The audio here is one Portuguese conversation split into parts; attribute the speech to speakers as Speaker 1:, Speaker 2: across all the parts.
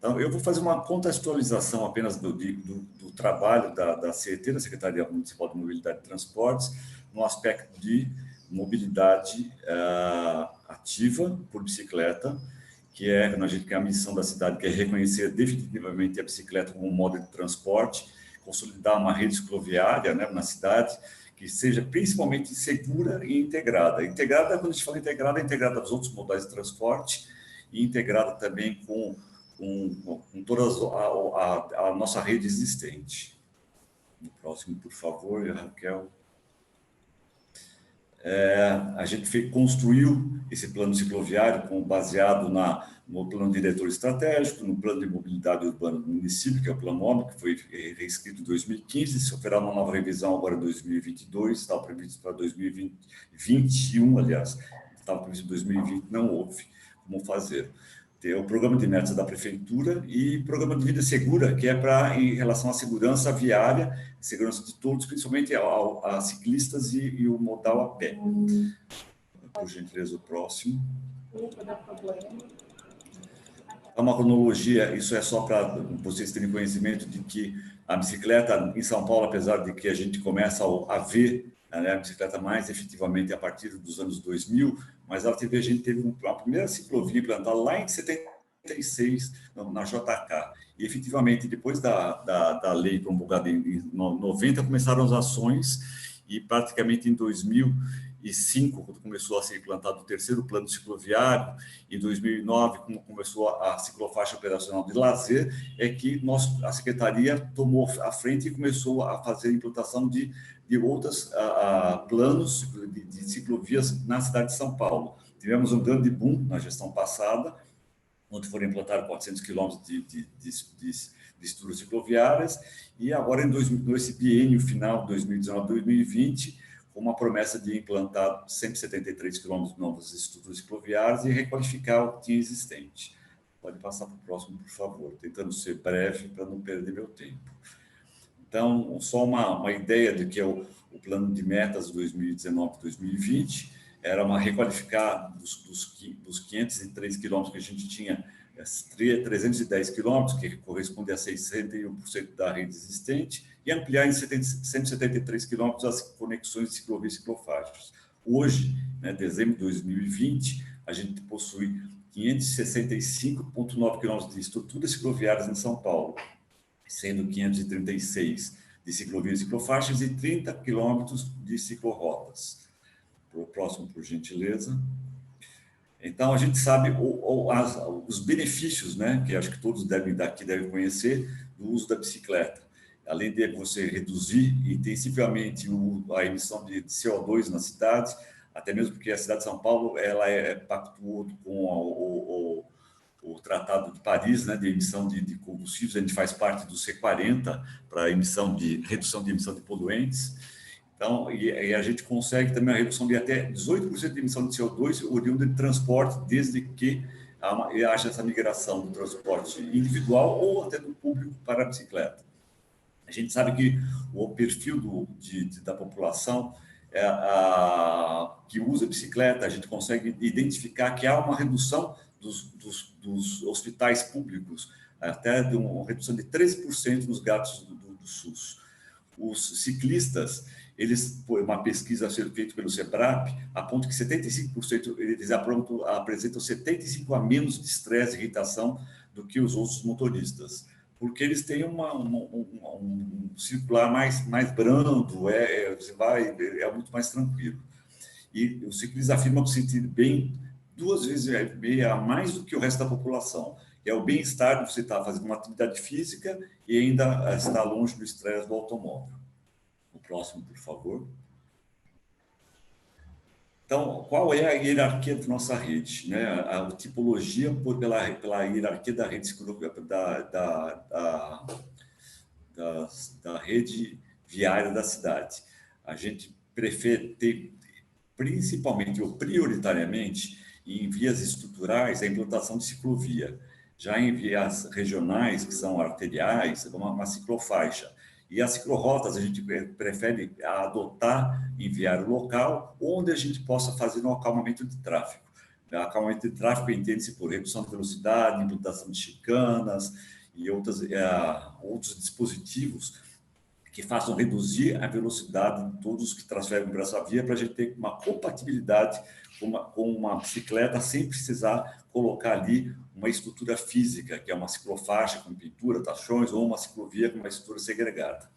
Speaker 1: Então, eu vou fazer uma contextualização apenas do trabalho da CET, da Secretaria Municipal de Mobilidade e Transportes, no aspecto de mobilidade ativa por bicicleta, que é, a gente tem a missão da cidade, que é reconhecer definitivamente a bicicleta como um modo de transporte, consolidar uma rede cicloviária, né, na cidade, que seja principalmente segura e integrada. Integrada, quando a gente fala integrada, é integrada aos outros modais de transporte e integrada também com toda a nossa rede existente. No próximo, por favor, Raquel. A gente construiu esse plano cicloviário baseado no plano diretor estratégico, no plano de mobilidade urbana do município, que é o plano OMB, que foi reescrito em 2015, se operar uma nova revisão agora em 2022, estava previsto para 2021, aliás, estava previsto em 2020, não houve como fazer. Tem o programa de metas da prefeitura e programa de vida segura, que é em relação à segurança viária, segurança de todos, principalmente a ciclistas e o modal a pé. Por gentileza, o próximo. É uma cronologia, isso é só para vocês terem conhecimento de que a bicicleta em São Paulo, apesar de que a gente começa a ver, né, a bicicleta mais efetivamente a partir dos anos 2000, mas a gente teve a primeira ciclovia implantada lá em 76, na JK. E, efetivamente, depois da lei promulgada em 90, começaram as ações e, praticamente, em 2005, quando começou a ser implantado o terceiro plano cicloviário, em 2009, quando começou a ciclofaixa operacional de lazer, é que a Secretaria tomou a frente e começou a fazer a implantação de outros planos de ciclovias na cidade de São Paulo. Tivemos um grande boom na gestão passada, onde foram implantados 400 quilômetros de estruturas cicloviárias, e agora, nesse biênio final, 2019-2020, com uma promessa de implantar 173 quilômetros de novas estruturas cicloviárias e requalificar o que tinha existente. Pode passar para o próximo, por favor, tentando ser breve para não perder meu tempo. Então, só uma ideia de que o plano de metas 2019-2020 era requalificar dos 503 quilômetros que a gente tinha, 310 quilômetros, que corresponde a 61% da rede existente, e ampliar em 173 quilômetros as conexões de ciclovias e ciclofaixas. Hoje, né, dezembro de 2020, a gente possui 565,9 quilômetros de estruturas cicloviárias em São Paulo, sendo 536 de ciclovias e ciclofaixas e 30 quilômetros de ciclorotas. O próximo, por gentileza. Então, a gente sabe os benefícios, né, que acho que todos devem conhecer, do uso da bicicleta. Além de você reduzir intensivamente a emissão de CO2 nas cidades, até mesmo porque a cidade de São Paulo ela pactuou com o Tratado de Paris, né, de emissão de combustíveis. A gente faz parte do C40 para redução de emissão de poluentes. Então, e a gente consegue também a redução de até 18% de emissão de CO2 oriunda de transporte, desde que haja essa migração do transporte individual ou até do público para a bicicleta. A gente sabe que o perfil da população que usa bicicleta, a gente consegue identificar que há uma redução dos hospitais públicos, até de uma redução de 13% nos gastos do SUS. Os ciclistas, uma pesquisa a ser feita pelo SEBRAP, aponta que 75% eles apresentam 75% a menos de estresse e irritação do que os outros motoristas, porque eles têm um circular mais brando, é muito mais tranquilo. E os ciclistas afirmam se sentir bem 2 vezes e meia a mais do que o resto da população. É o bem-estar de você estar fazendo uma atividade física e ainda estar longe do estresse do automóvel. O próximo, por favor. Então, qual é a hierarquia da nossa rede, né? A tipologia pela hierarquia da rede da rede viária da cidade. A gente prefere ter, principalmente ou prioritariamente, em vias estruturais, a implantação de ciclovia. Já em vias regionais, que são arteriais, uma ciclofaixa. E as ciclorotas a gente prefere adotar em viário local, onde a gente possa fazer um acalmamento de tráfego. Acalmamento de tráfego entende-se por redução de velocidade, implantação de chicanas e outros dispositivos que façam reduzir a velocidade de todos que trafegam por essa via, para a gente ter uma compatibilidade com uma bicicleta sem precisar colocar ali uma estrutura física, que é uma ciclofaixa com pintura, tachões, ou uma ciclovia com uma estrutura segregada.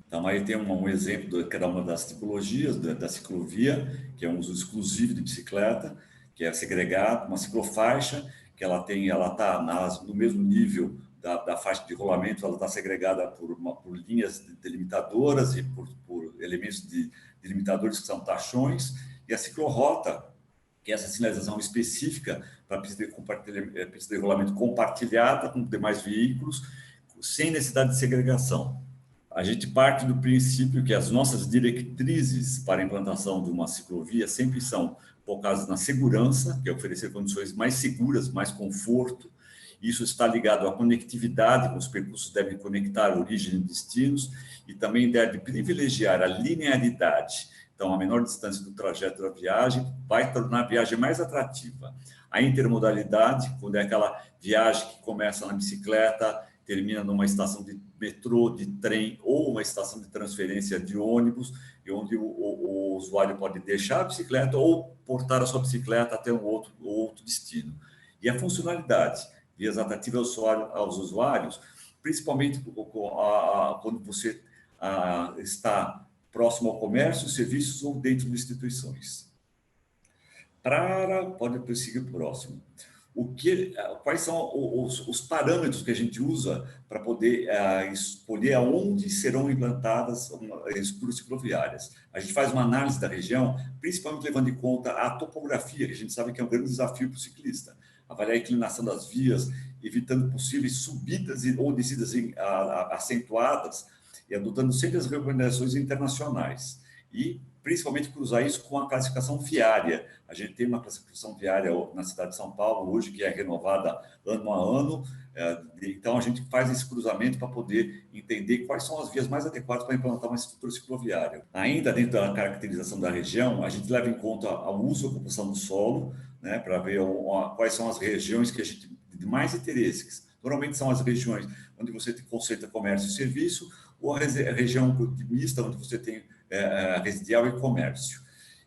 Speaker 1: Então, aí tem um exemplo de cada uma das tipologias da ciclovia, que é um uso exclusivo de bicicleta, que é segregado, uma ciclofaixa, que ela está no mesmo nível da faixa de rolamento, ela está segregada por linhas delimitadoras e por elementos delimitadores que são tachões, e a ciclorrota, que é essa sinalização específica para pista de rolamento compartilhada com demais veículos, sem necessidade de segregação. A gente parte do princípio que as nossas diretrizes para a implantação de uma ciclovia sempre são focadas na segurança, que é oferecer condições mais seguras, mais conforto. Isso está ligado à conectividade, que os percursos devem conectar origem e destinos, e também deve privilegiar a linearidade. Então, a menor distância do trajeto da viagem vai tornar a viagem mais atrativa. A intermodalidade, quando é aquela viagem que começa na bicicleta, termina numa estação de metrô, de trem ou uma estação de transferência de ônibus, e onde o usuário pode deixar a bicicleta ou portar a sua bicicleta até um outro destino. E a funcionalidade, vias atrativas aos usuários, principalmente quando você está próximo ao comércio, serviços ou dentro de instituições. Pode prosseguir o próximo. Quais são os parâmetros que a gente usa para poder escolher aonde serão implantadas estruturas cicloviárias? A gente faz uma análise da região, principalmente levando em conta a topografia, que a gente sabe que é um grande desafio para o ciclista. Avaliar a inclinação das vias, evitando possíveis subidas ou descidas acentuadas, e adotando sempre as recomendações internacionais. E, principalmente, cruzar isso com a classificação viária. A gente tem uma classificação viária na cidade de São Paulo, hoje, que é renovada ano a ano. Então, a gente faz esse cruzamento para poder entender quais são as vias mais adequadas para implantar uma estrutura cicloviária. Ainda dentro da caracterização da região, a gente leva em conta o uso e ocupação do solo, né, para ver quais são as regiões que a gente de mais interesse. Normalmente são as regiões onde você concentra comércio e serviço, ou a região mista, onde você tem residencial e comércio.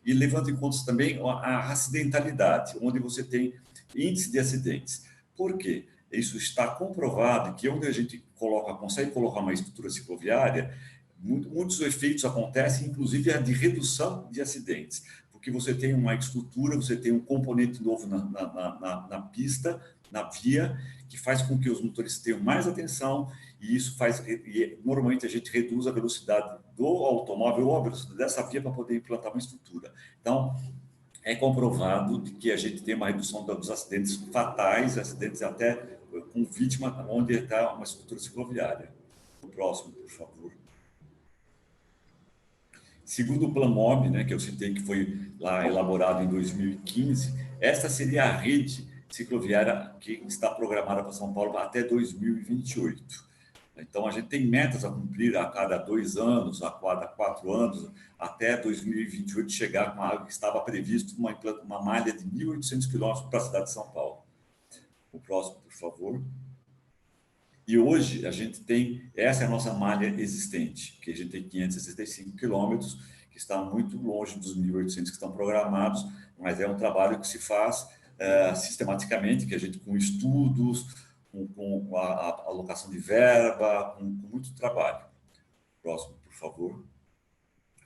Speaker 1: E levando em conta também a acidentalidade, onde você tem índice de acidentes. Por quê? Isso está comprovado que onde a gente consegue colocar uma estrutura cicloviária, muitos efeitos acontecem, inclusive a de redução de acidentes, porque você tem uma estrutura, você tem um componente novo na pista, na via, que faz com que os motoristas tenham mais atenção, e isso normalmente a gente reduz a velocidade do automóvel ou a velocidade dessa via para poder implantar uma estrutura. Então, é comprovado que a gente tem uma redução dos acidentes fatais, acidentes até com vítima, onde está uma estrutura cicloviária. O próximo, por favor. Segundo o Plan MOB, né, que eu citei, que foi lá elaborado em 2015, esta seria a rede cicloviária que está programada para São Paulo até 2028. Então, a gente tem metas a cumprir a cada 2 anos, a cada 4 anos, até 2028 chegar com algo que estava previsto, uma malha de 1.800 quilômetros para a cidade de São Paulo. O próximo, por favor. E hoje a gente tem, essa é a nossa malha existente, que a gente tem 565 quilômetros, que está muito longe dos 1.800 que estão programados, mas é um trabalho que se faz sistematicamente, que a gente com estudos, com a alocação de verba, com muito trabalho. Próximo, por favor.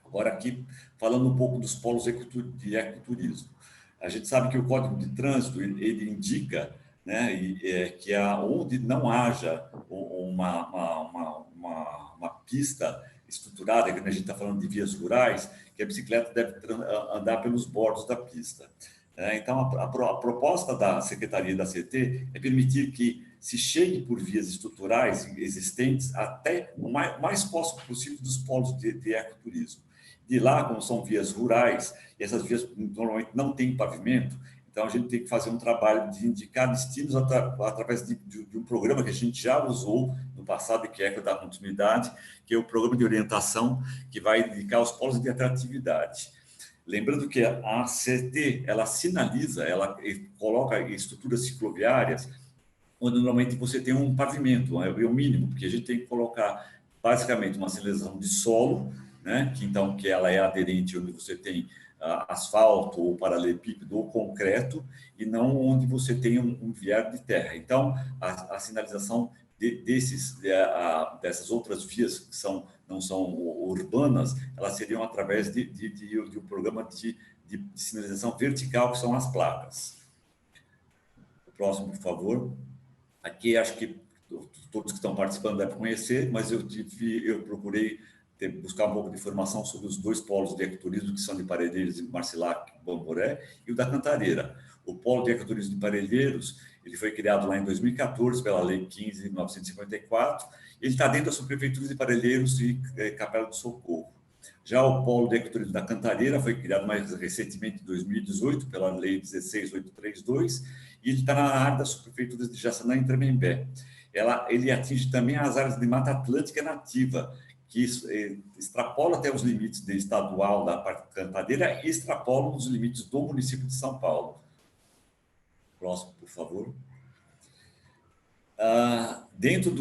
Speaker 1: Agora aqui, falando um pouco dos polos de ecoturismo. A gente sabe que o Código de Trânsito, ele indica, né, que onde não haja uma pista estruturada, que a gente está falando de vias rurais, que a bicicleta deve andar pelos bordos da pista. Então, a proposta da Secretaria da CT é permitir que se chegue por vias estruturais existentes até o mais próximo possível dos polos de ecoturismo. De lá, como são vias rurais, e essas vias normalmente não têm pavimento, então a gente tem que fazer um trabalho de indicar destinos através de um programa que a gente já usou no passado e que é da continuidade, que é o Programa de Orientação, que vai indicar os polos de atratividade. Lembrando que a CT, ela sinaliza, ela coloca estruturas cicloviárias onde normalmente você tem um pavimento, é o mínimo, porque a gente tem que colocar basicamente uma sinalização de solo, né? Que ela é aderente onde você tem asfalto ou paralelepípedo ou concreto, e não onde você tem um viário de terra. Então, a sinalização dessas outras vias que não são urbanas, elas seriam através de um programa de sinalização vertical, que são as placas. O próximo, por favor. Aqui, acho que todos que estão participando devem conhecer, mas eu procurei buscar um pouco de informação sobre os dois polos de ecoturismo, que são de Parelheiros e Marcilac, Bamboré, e o da Cantareira. O polo de ecoturismo de Parelheiros, ele foi criado lá em 2014 pela Lei 15.954, e ele está dentro da subprefeitura de Parelheiros e Capela do Socorro. Já o polo de ecoturismo da Cantareira foi criado mais recentemente, em 2018, pela Lei 16.832, e ele está na área das subprefeituras de Jaçanã e Tremembé. Ele atinge também as áreas de Mata Atlântica nativa, que extrapola até os limites estadual da parte Cantareira e extrapolam os limites do município de São Paulo. Próximo, por favor. Dentro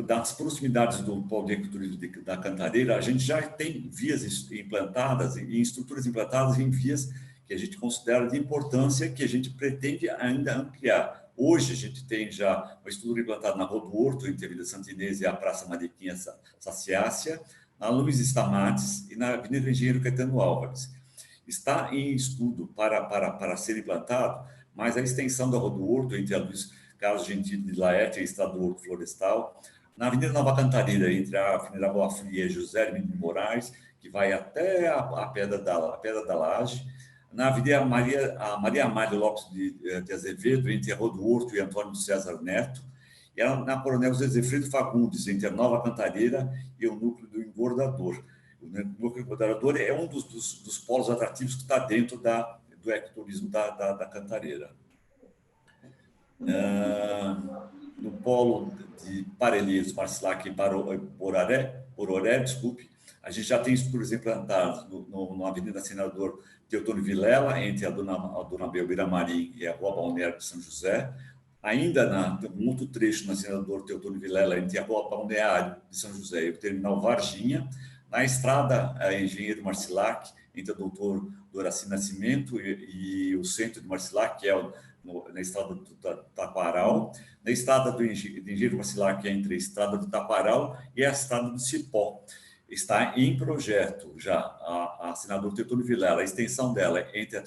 Speaker 1: das proximidades do polo de ecoturismo da Cantareira, a gente já tem vias implantadas e estruturas implantadas em vias que a gente considera de importância, que a gente pretende ainda ampliar. Hoje, a gente tem já uma estrutura implantada na Rua do Horto, entre a Avenida Santa Inês e a Praça Mariquinha Saciácia, na Luiz Stamates e na Avenida Engenheiro Caetano Álvares. Está em estudo para ser implantado, mas a extensão da Rua do Horto, entre a Luiz Carlos Gentili de Laerte e a Estrada do Horto Florestal, na Avenida Nova Cantareira, entre a Avenida Boa Fria e José Hermínio de Moraes, que vai até a Pedra da Laje, na Avenida Maria Amália Lopes de Azevedo, entre a Rua do Horto e Antônio César Neto, e na Coronel Zé Freire Fagundes, entre a Nova Cantareira e o Núcleo do Engordador. O Núcleo do Engordador é um dos polos atrativos que está dentro do ecoturismo da Cantareira. No polo de Parelheiros, Marcilac e Bororé, desculpe, a gente já tem estruturas implantadas na Avenida Senador Teotônio Vilela, entre a Dona Belmira Marim e a Rua Balneário de São José. Ainda tem um outro trecho na Senador Teotônio Vilela, entre a Rua Balneário de São José e o Terminal Varginha. Na estrada Engenheiro Marcilac, entre o Doutor Doraci Nascimento e o centro de Marcilac, que é na estrada do Taquaral. Na estrada do Engenheiro Marcilac, entre a estrada do Taquaral e a estrada do Cipó. Está em projeto já a Senador Teotônio Vilela, a extensão dela entre a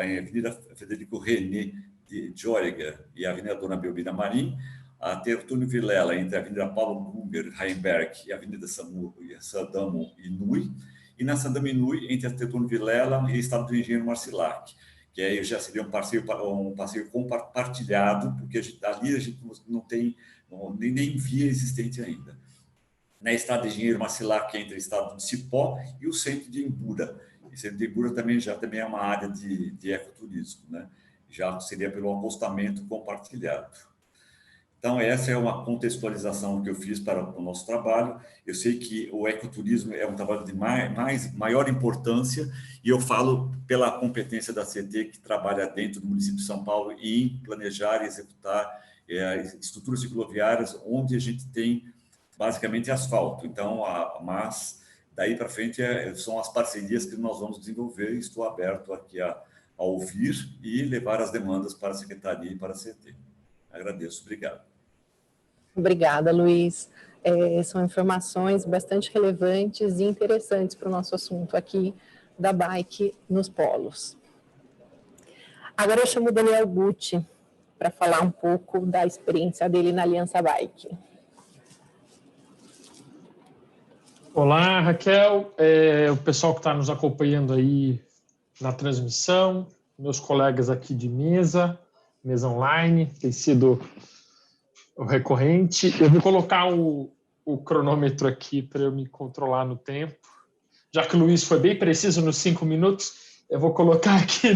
Speaker 1: Avenida Federico René de Jóriga e a Avenida Dona Belmira Marim, a Teotônio Vilela entre a Avenida Paulo Gruber, Heimberg e a Avenida Sadamo Inui, e na Sadamo Inui entre a Teotônio Vilela e a estrada do Engenheiro Marcilac, que aí já seria um passeio compartilhado, porque ali a gente não tem nem via existente ainda. Na estrada de Engenheiro Marcilac, entre o estado de Cipó e o centro de Imbura. E o centro de Imbura também é uma área de ecoturismo, né? Já seria pelo acostamento compartilhado. Então, essa é uma contextualização que eu fiz para o nosso trabalho. Eu sei que o ecoturismo é um trabalho de maior importância, e eu falo pela competência da CT, que trabalha dentro do município de São Paulo em planejar e executar estruturas cicloviárias onde a gente tem basicamente asfalto. Então, mas daí para frente são as parcerias que nós vamos desenvolver, e estou aberto aqui a ouvir e levar as demandas para a Secretaria e para a CT. Agradeço, obrigado.
Speaker 2: Obrigada, Luiz. São informações bastante relevantes e interessantes para o nosso assunto aqui da bike nos polos. Agora eu chamo o Daniel Gucci para falar um pouco da experiência dele na Aliança Bike.
Speaker 3: Olá, Raquel, o pessoal que está nos acompanhando aí na transmissão, meus colegas aqui de mesa online, tem sido o recorrente. Eu vou colocar o cronômetro aqui para eu me controlar no tempo. Já que o Luiz foi bem preciso nos 5 minutos, eu vou colocar aqui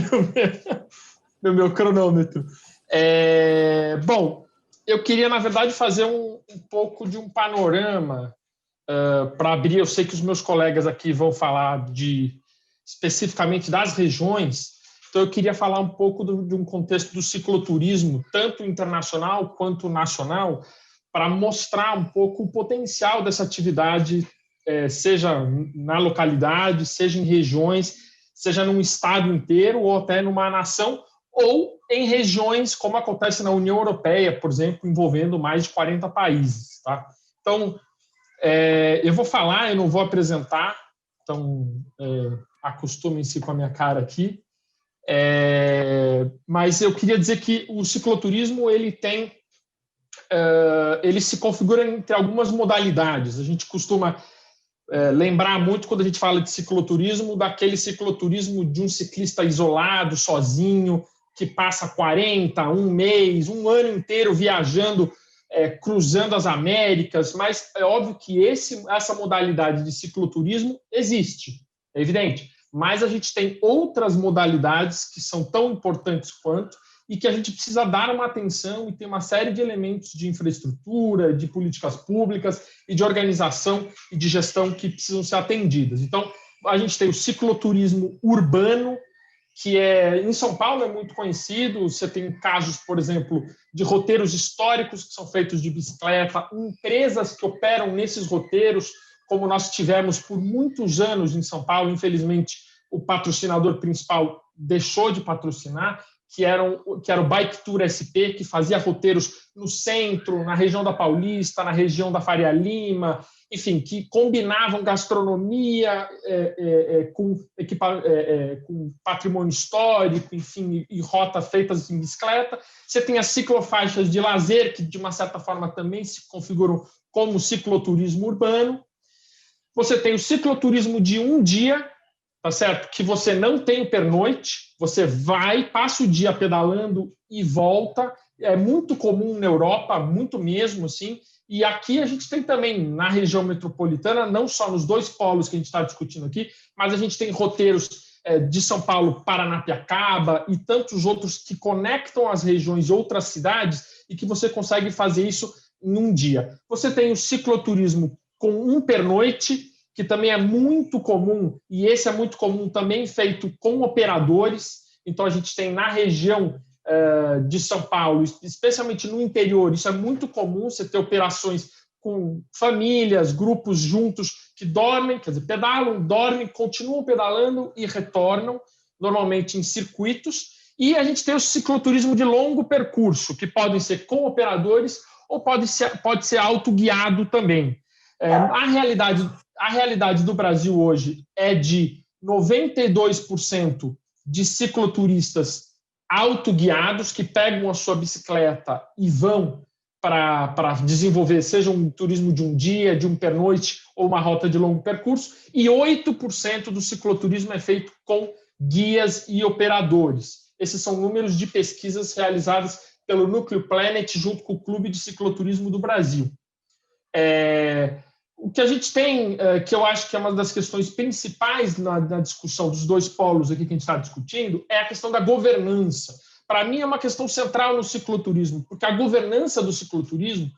Speaker 3: no meu cronômetro. Bom, eu queria, na verdade, fazer um pouco de um panorama para abrir. Eu sei que os meus colegas aqui vão falar de especificamente das regiões, então eu queria falar um pouco de um contexto do cicloturismo, tanto internacional quanto nacional, para mostrar um pouco o potencial dessa atividade, seja na localidade, seja em regiões, seja num estado inteiro ou até numa nação, ou em regiões como acontece na União Europeia, por exemplo, envolvendo mais de 40 países. Tá? Então, eu vou falar, eu não vou apresentar, então acostumem-se com a minha cara aqui, mas eu queria dizer que o cicloturismo ele se configura entre algumas modalidades. A gente costuma lembrar muito, quando a gente fala de cicloturismo, daquele cicloturismo de um ciclista isolado, sozinho, que passa 40, um mês, um ano inteiro viajando, cruzando as Américas, mas é óbvio que essa modalidade de cicloturismo existe, é evidente, mas a gente tem outras modalidades que são tão importantes quanto e que a gente precisa dar uma atenção, e tem uma série de elementos de infraestrutura, de políticas públicas e de organização e de gestão que precisam ser atendidas. Então, a gente tem o cicloturismo urbano, que em São Paulo é muito conhecido. Você tem casos, por exemplo, de roteiros históricos que são feitos de bicicleta, empresas que operam nesses roteiros, como nós tivemos por muitos anos em São Paulo. Infelizmente, o patrocinador principal deixou de patrocinar, que era o Bike Tour SP, que fazia roteiros no centro, na região da Paulista, na região da Faria Lima, enfim, que combinavam gastronomia com patrimônio histórico, enfim, e rotas feitas em bicicleta. Você tem as ciclofaixas de lazer, que de uma certa forma também se configuram como cicloturismo urbano. Você tem o cicloturismo de um dia, tá certo? Que você não tem o pernoite, você vai, passa o dia pedalando e volta. É muito comum na Europa, muito mesmo, assim. E aqui a gente tem também, na região metropolitana, não só nos dois polos que a gente está discutindo aqui, mas a gente tem roteiros de São Paulo, Paranapiacaba e tantos outros que conectam as regiões de outras cidades e que você consegue fazer isso em um dia. Você tem o cicloturismo com um pernoite, que também é muito comum, e esse é muito comum também feito com operadores. Então, a gente tem na região de São Paulo, especialmente no interior, isso é muito comum, você ter operações com famílias, grupos juntos que dormem, quer dizer, pedalam, dormem, continuam pedalando e retornam, normalmente em circuitos. E a gente tem o cicloturismo de longo percurso, que podem ser com operadores ou pode ser autoguiado também. A realidade do Brasil hoje é de 92% de cicloturistas autoguiados que pegam a sua bicicleta e vão para desenvolver, seja um turismo de um dia, de um pernoite ou uma rota de longo percurso, e 8% do cicloturismo é feito com guias e operadores. Esses são números de pesquisas realizadas pelo Núcleo Planet junto com o Clube de Cicloturismo do Brasil. O que a gente tem, que eu acho que é uma das questões principais na discussão dos dois polos aqui que a gente está discutindo, é a questão da governança. Para mim, é uma questão central no cicloturismo, porque a governança do cicloturismo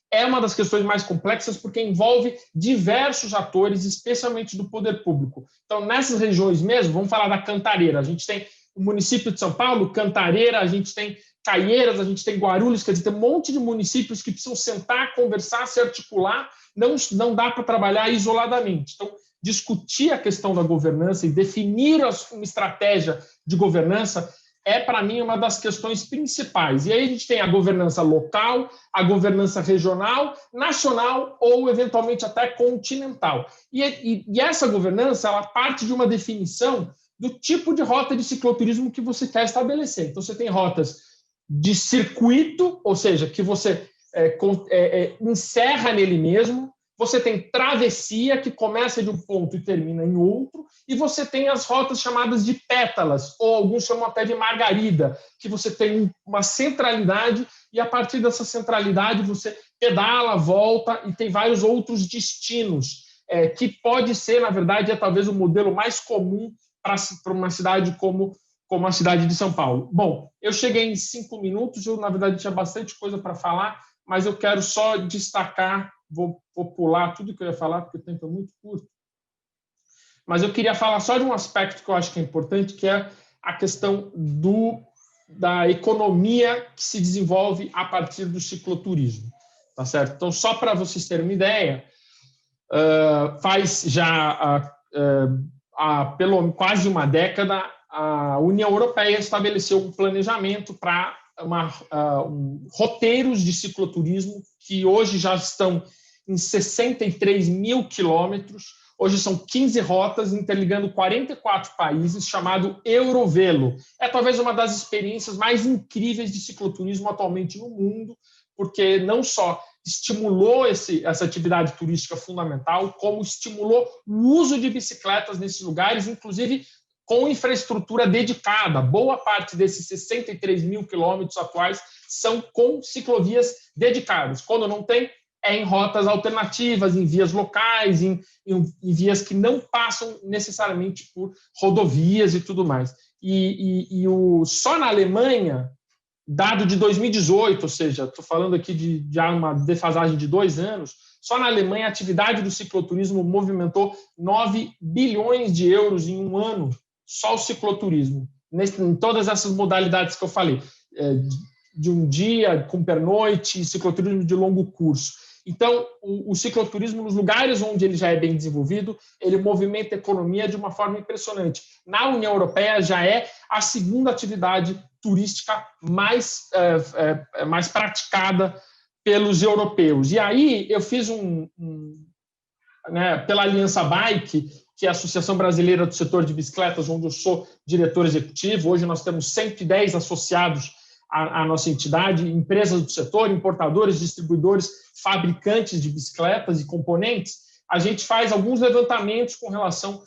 Speaker 3: é uma das questões mais complexas, porque envolve diversos atores, especialmente do poder público. Então, nessas regiões mesmo, vamos falar da Cantareira. A gente tem o município de São Paulo, Cantareira, a gente tem Caieiras, a gente tem Guarulhos, quer dizer, tem um monte de municípios que precisam sentar, conversar, se articular. Não dá para trabalhar isoladamente. Então, discutir a questão da governança e definir uma estratégia de governança para mim, uma das questões principais. E aí a gente tem a governança local, a governança regional, nacional ou, eventualmente, até continental. E essa governança, ela parte de uma definição do tipo de rota de cicloturismo que você quer estabelecer. Então, você tem rotas de circuito, ou seja, que você encerra nele mesmo. Você tem travessia, que começa de um ponto e termina em outro, e você tem as rotas chamadas de pétalas, ou alguns chamam até de margarida, que você tem uma centralidade, e a partir dessa centralidade você pedala, volta, e tem vários outros destinos, que pode ser, na verdade, talvez o modelo mais comum para uma cidade como a cidade de São Paulo. Bom, eu cheguei em 5 minutos, eu, na verdade, tinha bastante coisa para falar, mas eu quero só destacar, vou pular tudo que eu ia falar, porque o tempo é muito curto. mas eu queria falar só de um aspecto que eu acho que é importante, que é a questão da economia que se desenvolve a partir do cicloturismo, tá certo? Então, só para vocês terem uma ideia, faz já pelo quase uma década, a União Europeia estabeleceu um planejamento para roteiros de cicloturismo que hoje já estão em 63 mil quilômetros. Hoje são 15 rotas interligando 44 países, chamado Eurovelo. É talvez uma das experiências mais incríveis de cicloturismo atualmente no mundo, porque não só estimulou essa atividade turística fundamental, como estimulou o uso de bicicletas nesses lugares, inclusive com infraestrutura dedicada. Boa parte desses 63 mil quilômetros atuais são com ciclovias dedicadas. Quando não tem, é em rotas alternativas, em vias locais, em vias que não passam necessariamente por rodovias e tudo mais. Só na Alemanha, dado de 2018, ou seja, estou falando aqui de já uma defasagem de 2 anos, só na Alemanha a atividade do cicloturismo movimentou 9 bilhões de euros em um ano, só o cicloturismo, em todas essas modalidades que eu falei, de um dia, com pernoite, cicloturismo de longo curso. Então, o cicloturismo, nos lugares onde ele já é bem desenvolvido, ele movimenta a economia de uma forma impressionante. Na União Europeia, já é a segunda atividade turística mais praticada pelos europeus. E aí, eu fiz pela Aliança Bike, que é a Associação Brasileira do Setor de Bicicletas, onde eu sou diretor executivo. Hoje nós temos 110 associados à nossa entidade, empresas do setor, importadores, distribuidores, fabricantes de bicicletas e componentes. A gente faz alguns levantamentos com relação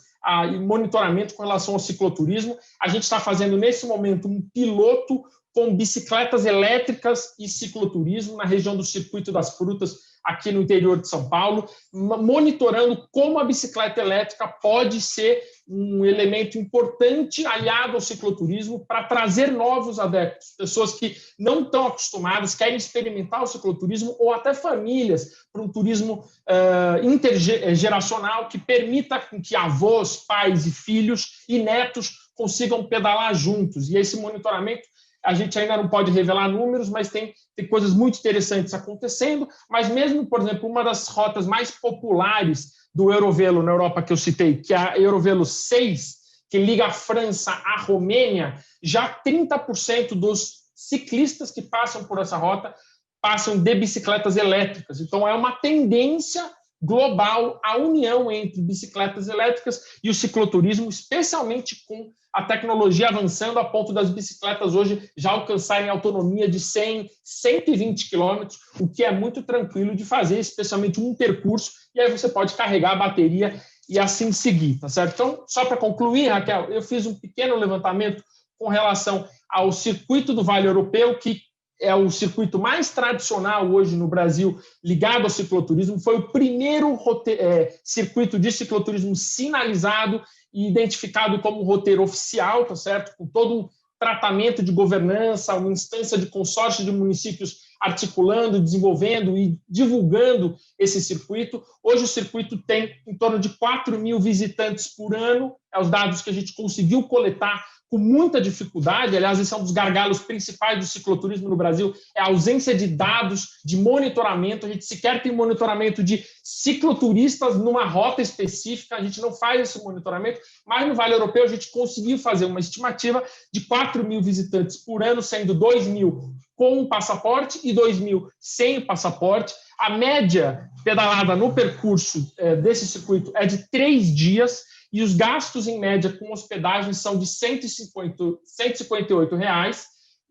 Speaker 3: e monitoramento com relação ao cicloturismo. A gente está fazendo, nesse momento, um piloto com bicicletas elétricas e cicloturismo na região do Circuito das Frutas, aqui no interior de São Paulo, monitorando como a bicicleta elétrica pode ser um elemento importante aliado ao cicloturismo para trazer novos adeptos, pessoas que não estão acostumadas, querem experimentar o cicloturismo, ou até famílias, para um turismo intergeracional que permita que avós, pais e filhos e netos consigam pedalar juntos. E esse monitoramento, a gente ainda não pode revelar números, mas tem coisas muito interessantes acontecendo. Mas mesmo, por exemplo, uma das rotas mais populares do Eurovelo na Europa que eu citei, que é a Eurovelo 6, que liga a França à Romênia, já 30% dos ciclistas que passam por essa rota passam de bicicletas elétricas. Então, é uma tendência global a união entre bicicletas elétricas e o cicloturismo, especialmente com a tecnologia avançando a ponto das bicicletas hoje já alcançarem autonomia de 100, 120 quilômetros, o que é muito tranquilo de fazer, especialmente um percurso, e aí você pode carregar a bateria e assim seguir, tá certo? Então, só para concluir, Raquel, eu fiz um pequeno levantamento com relação ao circuito do Vale Europeu, que é o circuito mais tradicional hoje no Brasil ligado ao cicloturismo. Foi o primeiro circuito de cicloturismo sinalizado e identificado como um roteiro oficial, tá certo? Com todo um tratamento de governança, uma instância de consórcio de municípios articulando, desenvolvendo e divulgando esse circuito. Hoje o circuito tem em torno de 4 mil visitantes por ano, é os dados que a gente conseguiu coletar com muita dificuldade. Aliás, esse é um dos gargalos principais do cicloturismo no Brasil, é a ausência de dados de monitoramento. A gente sequer tem monitoramento de cicloturistas numa rota específica, a gente não faz esse monitoramento, mas no Vale Europeu a gente conseguiu fazer uma estimativa de 4 mil visitantes por ano, sendo 2 mil com o passaporte e 2 mil sem o passaporte. A média pedalada no percurso desse circuito é de 3 dias, e os gastos, em média, com hospedagem são de R$ 158,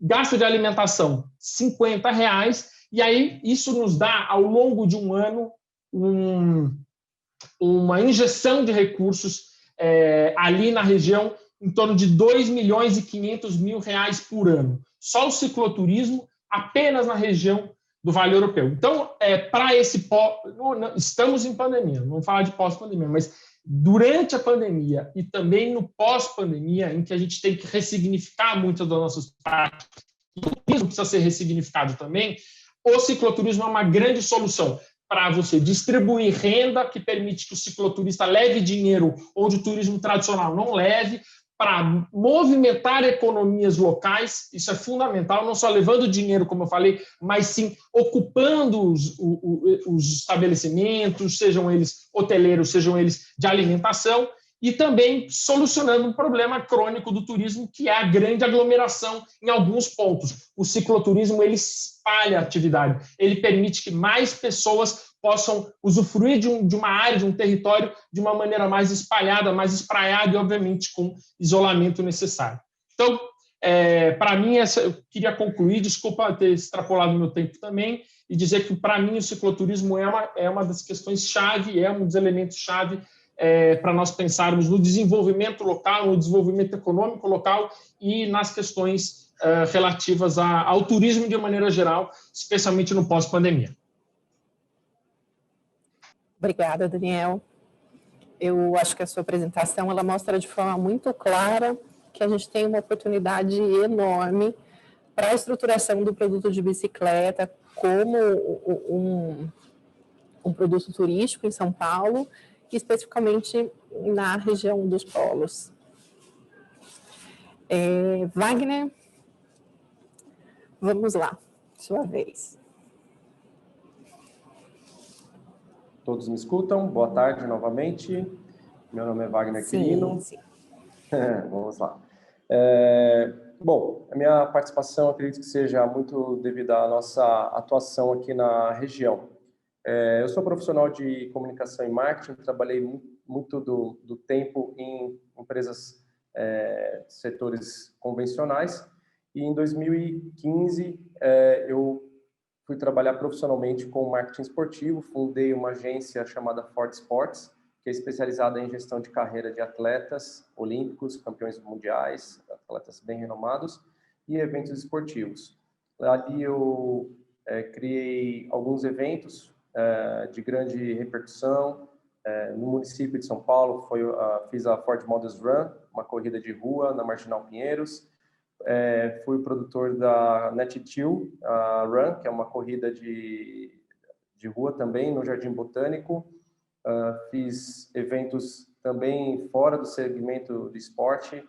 Speaker 3: gasto de alimentação, R$ 50, e aí isso nos dá, ao longo de um ano, uma injeção de recursos ali na região, em torno de R$ 2.500.000 por ano. Só o cicloturismo, apenas na região do Vale Europeu. Então, para esse estamos em pandemia, não vamos falar de pós-pandemia, mas durante a pandemia e também no pós-pandemia, em que a gente tem que ressignificar muitas das nossas práticas, o turismo precisa ser ressignificado também, o cicloturismo é uma grande solução para você distribuir renda, que permite que o cicloturista leve dinheiro onde o turismo tradicional não leve, para movimentar economias locais, isso é fundamental, não só levando dinheiro, como eu falei, mas sim ocupando os estabelecimentos, sejam eles hoteleiros, sejam eles de alimentação, e também solucionando um problema crônico do turismo, que é a grande aglomeração em alguns pontos. O cicloturismo, ele espalha a atividade, ele permite que mais pessoas possam usufruir de uma área, de um território, de uma maneira mais espalhada, mais espraiada e, obviamente, com isolamento necessário. Então, para mim, eu queria concluir, desculpa ter extrapolado o meu tempo também, e dizer que, para mim, o cicloturismo é uma das questões-chave, é um dos elementos-chave para nós pensarmos no desenvolvimento local, no desenvolvimento econômico local e nas questões relativas ao turismo de maneira geral, especialmente no pós-pandemia.
Speaker 2: Obrigada, Daniel. Eu acho que a sua apresentação ela mostra de forma muito clara que a gente tem uma oportunidade enorme para a estruturação do produto de bicicleta como um produto turístico em São Paulo, especificamente na região dos polos. Wagner, vamos lá, sua vez.
Speaker 4: Todos me escutam? Boa tarde novamente. Meu nome é Wagner Quirino.
Speaker 2: Sim.
Speaker 4: Vamos lá. Bom, a minha participação acredito que seja muito devido à nossa atuação aqui na região. Eu sou profissional de comunicação e marketing, trabalhei muito do tempo em empresas, setores convencionais, e em 2015 eu fui trabalhar profissionalmente com marketing esportivo, fundei uma agência chamada Ford Sports, que é especializada em gestão de carreira de atletas olímpicos, campeões mundiais, atletas bem renomados e eventos esportivos. Ali eu criei alguns eventos de grande repercussão. No município de São Paulo, fiz a Ford Models Run, uma corrida de rua na Marginal Pinheiros. Fui o produtor da Net2 Run, que é uma corrida de rua também no Jardim Botânico. Fiz eventos também fora do segmento de esporte.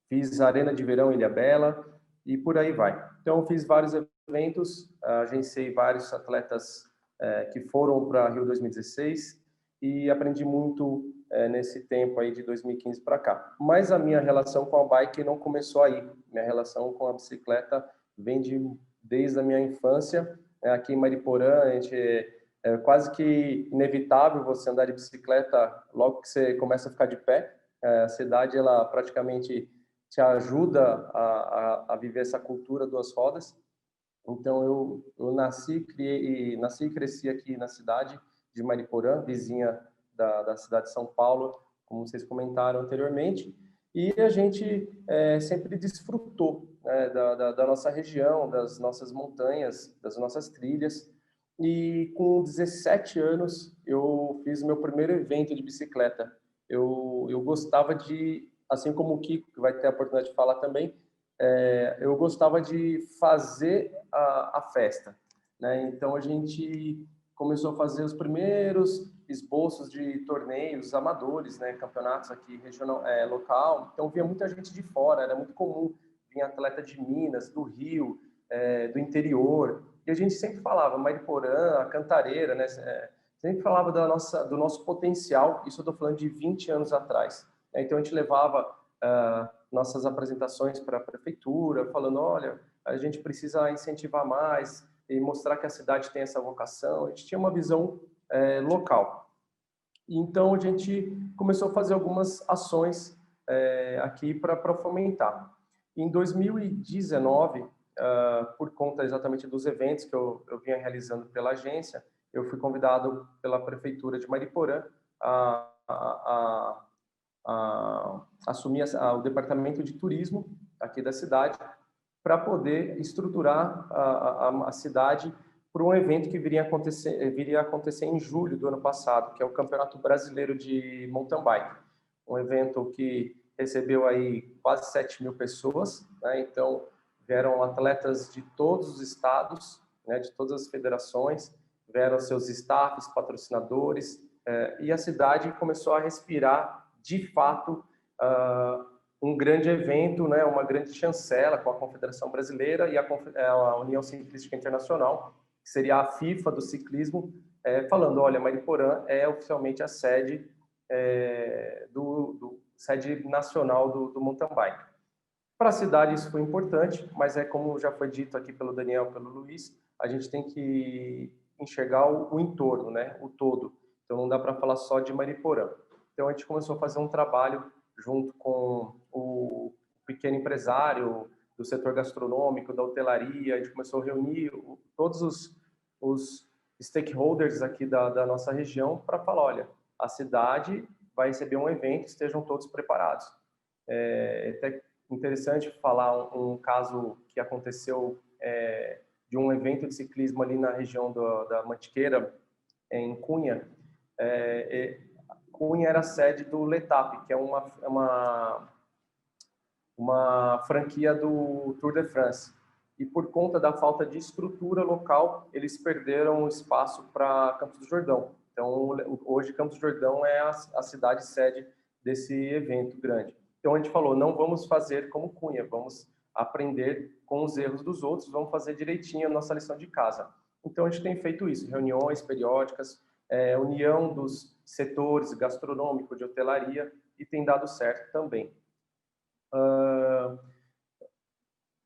Speaker 4: Fiz Arena de Verão em Ilhabela e por aí vai. Então, fiz vários eventos, agenciei vários atletas que foram para Rio 2016 e aprendi muito nesse tempo aí de 2015 para cá. Mas a minha relação com a bike não começou aí. Minha relação com a bicicleta vem desde a minha infância. Aqui em Mariporã, é quase que inevitável você andar de bicicleta logo que você começa a ficar de pé. A cidade, ela praticamente te ajuda a viver essa cultura duas rodas. Então, eu nasci e cresci aqui na cidade de Mariporã, vizinha da cidade de São Paulo, como vocês comentaram anteriormente, e a gente sempre desfrutou da nossa região, das nossas montanhas, das nossas trilhas, e com 17 anos eu fiz o meu primeiro evento de bicicleta. Eu gostava de, assim como o Kiko, que vai ter a oportunidade de falar também, eu gostava de fazer a festa, né? Então a gente começou a fazer os primeiros esboços de torneios amadores, né? Campeonatos aqui regional, local. Então via muita gente de fora, era muito comum, vinha atleta de Minas, do Rio, do interior, e a gente sempre falava Mariporã, a Cantareira, né? Sempre falava do nosso potencial. Isso eu estou falando de 20 anos atrás. Então a gente levava nossas apresentações para a prefeitura, falando, olha, a gente precisa incentivar mais e mostrar que a cidade tem essa vocação. A gente tinha uma visão local. Então, a gente começou a fazer algumas ações aqui para fomentar. Em 2019, por conta exatamente dos eventos que eu vinha realizando pela agência, eu fui convidado pela prefeitura de Mariporã a assumir o departamento de turismo aqui da cidade para poder estruturar a cidade para um evento que viria a acontecer em julho do ano passado, que é o Campeonato Brasileiro de Mountain Bike. Um evento que recebeu aí quase 7.000 pessoas, né? Então, vieram atletas de todos os estados, né, de todas as federações, vieram seus staffs, patrocinadores, e a cidade começou a respirar, de fato, um grande evento, né, uma grande chancela com a Confederação Brasileira e a União Ciclística Internacional, que seria a FIFA do ciclismo, falando, olha, Mariporã é oficialmente a sede, sede nacional do mountain bike. Para a cidade isso foi importante, mas como já foi dito aqui pelo Daniel, pelo Luiz, a gente tem que enxergar o entorno, né, o todo. Então não dá para falar só de Mariporã. Então a gente começou a fazer um trabalho junto com o pequeno empresário do setor gastronômico, da hotelaria. A gente começou a reunir todos os stakeholders aqui da nossa região para falar, olha, a cidade vai receber um evento, estejam todos preparados. Até interessante falar um caso que aconteceu de um evento de ciclismo ali na região da Mantiqueira, em Cunha. Cunha era a sede do L'Etape, que é uma franquia do Tour de France. E por conta da falta de estrutura local, eles perderam espaço para Campos do Jordão. Então, hoje, Campos do Jordão é a cidade sede desse evento grande. Então, a gente falou, não vamos fazer como Cunha, vamos aprender com os erros dos outros, vamos fazer direitinho a nossa lição de casa. Então, a gente tem feito isso, reuniões periódicas, união dos setores gastronômico, de hotelaria, e tem dado certo também.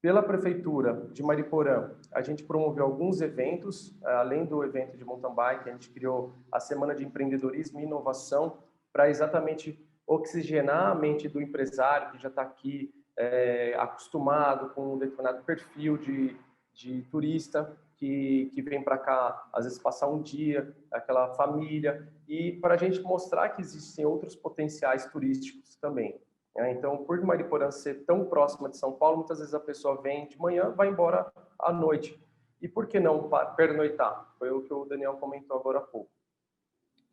Speaker 4: Pela Prefeitura de Mariporã, a gente promoveu alguns eventos, além do evento de mountain bike, a gente criou a Semana de Empreendedorismo e Inovação para exatamente oxigenar a mente do empresário que já está aqui acostumado com um determinado perfil de turista que vem para cá, às vezes passar um dia, aquela família, e para a gente mostrar que existem outros potenciais turísticos também. Então, por Mariporã ser tão próxima de São Paulo, muitas vezes a pessoa vem de manhã, vai embora à noite. E por que não pernoitar? Foi o que o Daniel comentou agora há pouco.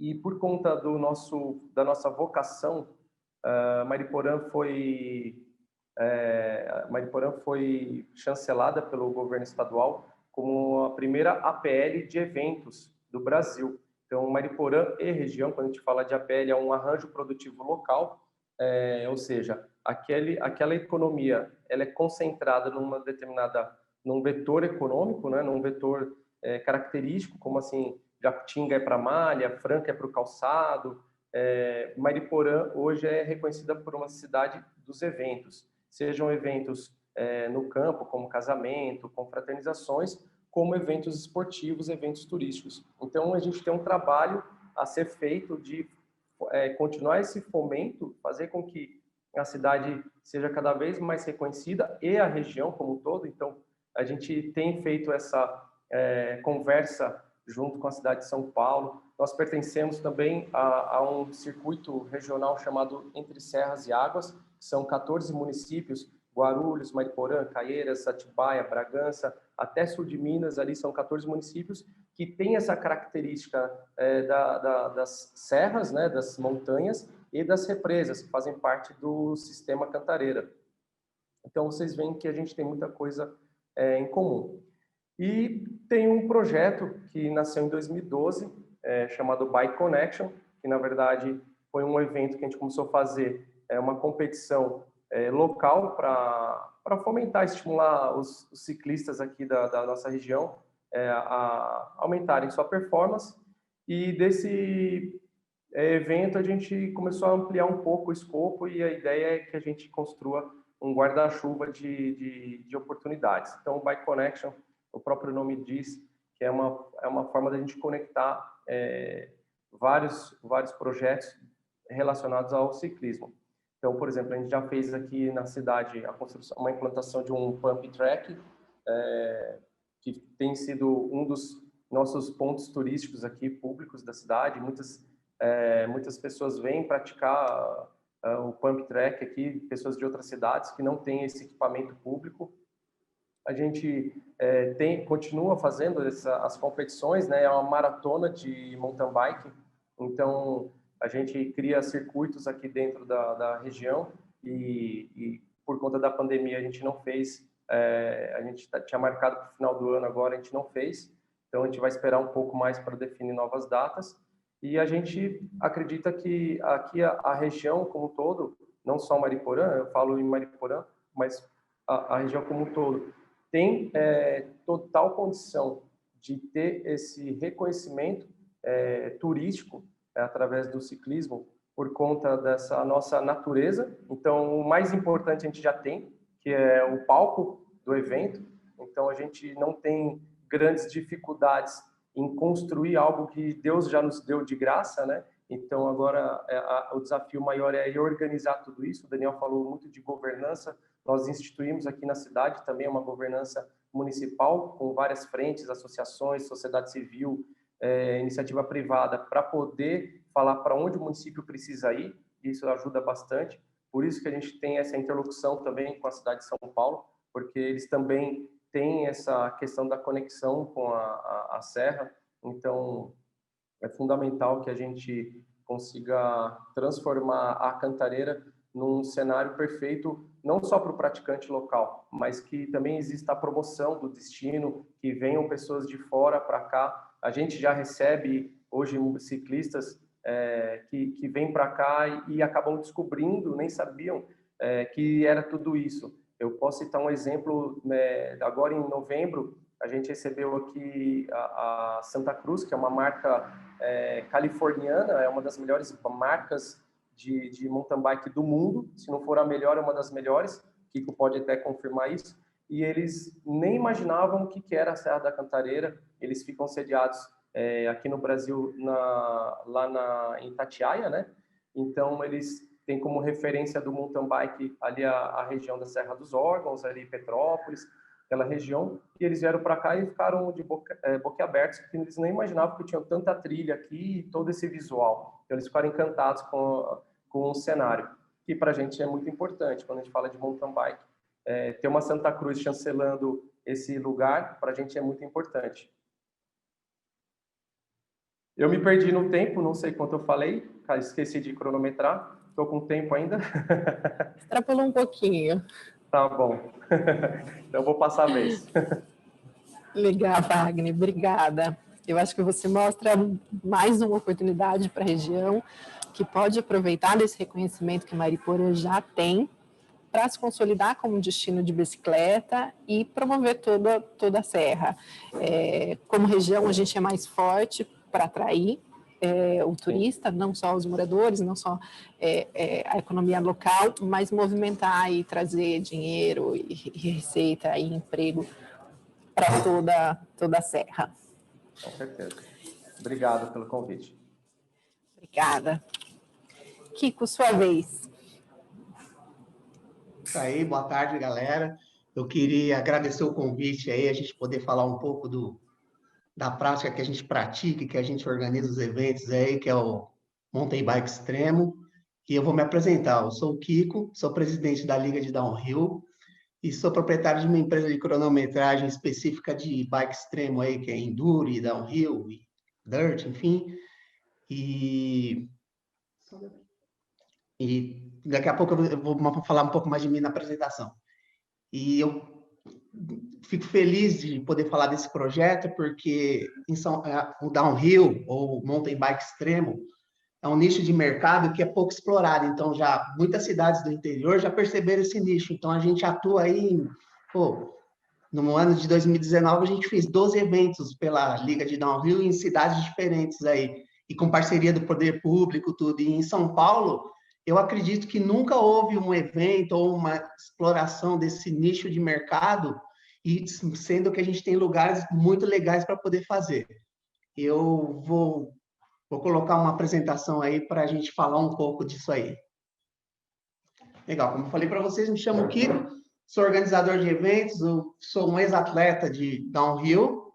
Speaker 4: E por conta da nossa vocação, Mariporã foi chancelada pelo governo estadual como a primeira APL de eventos do Brasil. Então, Mariporã e região, quando a gente fala de APL, é um arranjo produtivo local, ou seja, aquela economia ela é concentrada num vetor econômico, né, num vetor característico, como assim, Jacutinga é para malha, Franca é para o calçado. Mariporã hoje é reconhecida por uma cidade dos eventos, sejam eventos no campo, como casamento, confraternizações, como eventos esportivos, eventos turísticos. Então, a gente tem um trabalho a ser feito de continuar esse fomento, fazer com que a cidade seja cada vez mais reconhecida e a região como um todo. Então, a gente tem feito essa conversa junto com a cidade de São Paulo. Nós pertencemos também a um circuito regional chamado Entre Serras e Águas, que são 14 municípios, Guarulhos, Mariporã, Caieiras, Atibaia, Bragança, até sul de Minas, ali são 14 municípios que têm essa característica das serras, né, das montanhas e das represas, que fazem parte do sistema Cantareira. Então, vocês veem que a gente tem muita coisa em comum. E tem um projeto que nasceu em 2012, chamado Bike Connection, que, na verdade, foi um evento que a gente começou a fazer uma competição local para fomentar, estimular os ciclistas aqui da nossa região a aumentarem sua performance. E desse evento a gente começou a ampliar um pouco o escopo, e a ideia é que a gente construa um guarda-chuva de oportunidades. Então, o Bike Connection, o próprio nome diz que é uma forma da gente conectar vários projetos relacionados ao ciclismo. Então, por exemplo, a gente já fez aqui na cidade uma implantação de um pump track, que tem sido um dos nossos pontos turísticos aqui, públicos da cidade. Muitas pessoas vêm praticar o pump track aqui, pessoas de outras cidades que não têm esse equipamento público. A gente continua fazendo as competições, né? É uma maratona de mountain bike. Então, a gente cria circuitos aqui dentro da região e por conta da pandemia a gente não fez. A gente tinha marcado para o final do ano, agora a gente não fez. Então, a gente vai esperar um pouco mais para definir novas datas. E a gente acredita que aqui a região como um todo, não só Mariporã, eu falo em Mariporã, mas a região como um todo, tem total condição de ter esse reconhecimento turístico através do ciclismo por conta dessa nossa natureza. Então, o mais importante a gente já tem, que é o palco do evento. Então, a gente não tem grandes dificuldades em construir algo que Deus já nos deu de graça, né? Então, agora, o desafio maior é organizar tudo isso. O Daniel falou muito de governança. Nós instituímos aqui na cidade também uma governança municipal, com várias frentes, associações, sociedade civil, iniciativa privada, para poder falar para onde o município precisa ir. Isso ajuda bastante. Por isso que a gente tem essa interlocução também com a cidade de São Paulo, porque eles também têm essa questão da conexão com a serra. Então, é fundamental que a gente consiga transformar a Cantareira num cenário perfeito, não só para o praticante local, mas que também exista a promoção do destino, que venham pessoas de fora para cá. A gente já recebe hoje ciclistas que vêm para cá e acabam descobrindo, nem sabiam que era tudo isso. Eu posso citar um exemplo, agora em novembro, a gente recebeu aqui a Santa Cruz, que é uma marca californiana, é uma das melhores marcas de mountain bike do mundo, se não for a melhor, é uma das melhores, Kiko pode até confirmar isso, e eles nem imaginavam o que era a Serra da Cantareira. Eles ficam sediados aqui no Brasil, lá em Itatiaia, né? Então, eles têm como referência do mountain bike ali a região da Serra dos Órgãos, ali Petrópolis, aquela região, e eles vieram para cá e ficaram de boquiabertos, porque eles nem imaginavam que tinham tanta trilha aqui e todo esse visual. Então, eles ficaram encantados com o cenário, que para a gente é muito importante quando a gente fala de mountain bike. Ter uma Santa Cruz chancelando esse lugar, para a gente é muito importante. Eu me perdi no tempo, não sei quanto eu falei, esqueci de cronometrar, estou com tempo ainda.
Speaker 2: Extrapolou um pouquinho.
Speaker 4: Tá bom. Então, eu vou passar a vez.
Speaker 2: Legal, Wagner, obrigada. Eu acho que você mostra mais uma oportunidade para a região, que pode aproveitar desse reconhecimento que Mariporã já tem para se consolidar como um destino de bicicleta e promover toda a serra. Como região, a gente é mais forte para atrair o turista, não só os moradores, não só a economia local, mas movimentar e trazer dinheiro e receita e emprego para toda a serra.
Speaker 4: Com certeza. Obrigado pelo convite.
Speaker 2: Obrigada. Kiko, sua vez.
Speaker 5: Isso aí, boa tarde, galera. Eu queria agradecer o convite aí, a gente poder falar um pouco da prática que a gente pratica, que a gente organiza os eventos aí, que é o Mountain Bike Extremo. E eu vou me apresentar. Eu sou o Kiko, sou presidente da Liga de Downhill e sou proprietário de uma empresa de cronometragem específica de bike extremo aí, que é Enduro, e Downhill, e Dirt, enfim. E daqui a pouco eu vou falar um pouco mais de mim na apresentação. E eu fico feliz de poder falar desse projeto, porque o downhill, ou mountain bike extremo, é um nicho de mercado que é pouco explorado. Então, já muitas cidades do interior já perceberam esse nicho. Então, a gente atua aí, no ano de 2019, a gente fez 12 eventos pela Liga de Downhill em cidades diferentes aí, e com parceria do poder público, tudo. E em São Paulo, eu acredito que nunca houve um evento ou uma exploração desse nicho de mercado, e sendo que a gente tem lugares muito legais para poder fazer. Eu vou colocar uma apresentação aí para a gente falar um pouco disso aí. Legal, como eu falei para vocês, me chamo Kiko, sou organizador de eventos, eu sou um ex-atleta de downhill,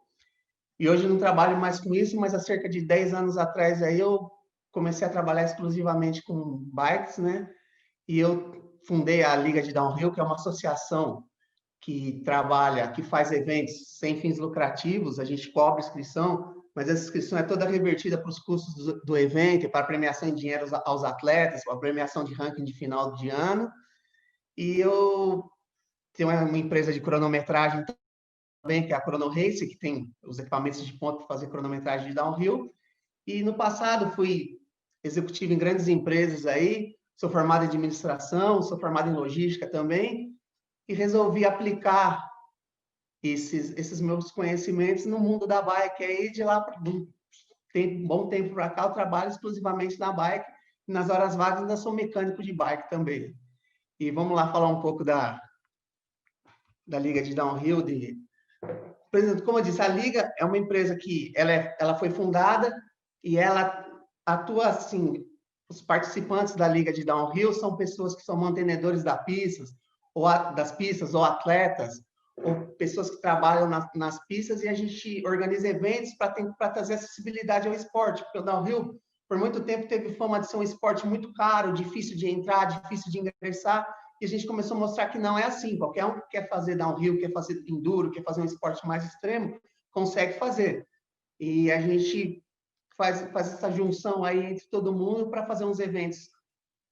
Speaker 5: e hoje não trabalho mais com isso, mas há cerca de 10 anos atrás aí eu comecei a trabalhar exclusivamente com bikes, né? E eu fundei a Liga de Downhill, que é uma associação que faz eventos sem fins lucrativos. A gente cobra inscrição, mas essa inscrição é toda revertida para os custos do evento, para premiação em dinheiro aos atletas, para premiação de ranking de final de ano. E eu tenho uma empresa de cronometragem também, que é a Chrono Race, que tem os equipamentos de ponta para fazer cronometragem de downhill. E no passado fui executivo em grandes empresas aí, sou formado em administração, sou formado em logística também, e resolvi aplicar esses meus conhecimentos no mundo da bike. Aí de lá, tem bom tempo para cá, eu trabalho exclusivamente na bike, e nas horas vagas ainda sou mecânico de bike também. E vamos lá falar um pouco da Liga de Downhill. Por exemplo, como eu disse, a Liga é uma empresa que ela foi fundada e ela atua assim, os participantes da Liga de Downhill são pessoas que são mantenedores das pistas, ou atletas, ou pessoas que trabalham nas pistas, e a gente organiza eventos para trazer acessibilidade ao esporte, porque o downhill, por muito tempo, teve fama de ser um esporte muito caro, difícil de entrar, difícil de ingressar, e a gente começou a mostrar que não é assim. Qualquer um que quer fazer downhill, quer fazer enduro, quer fazer um esporte mais extremo, consegue fazer. E a gente faz essa junção aí entre todo mundo para fazer uns eventos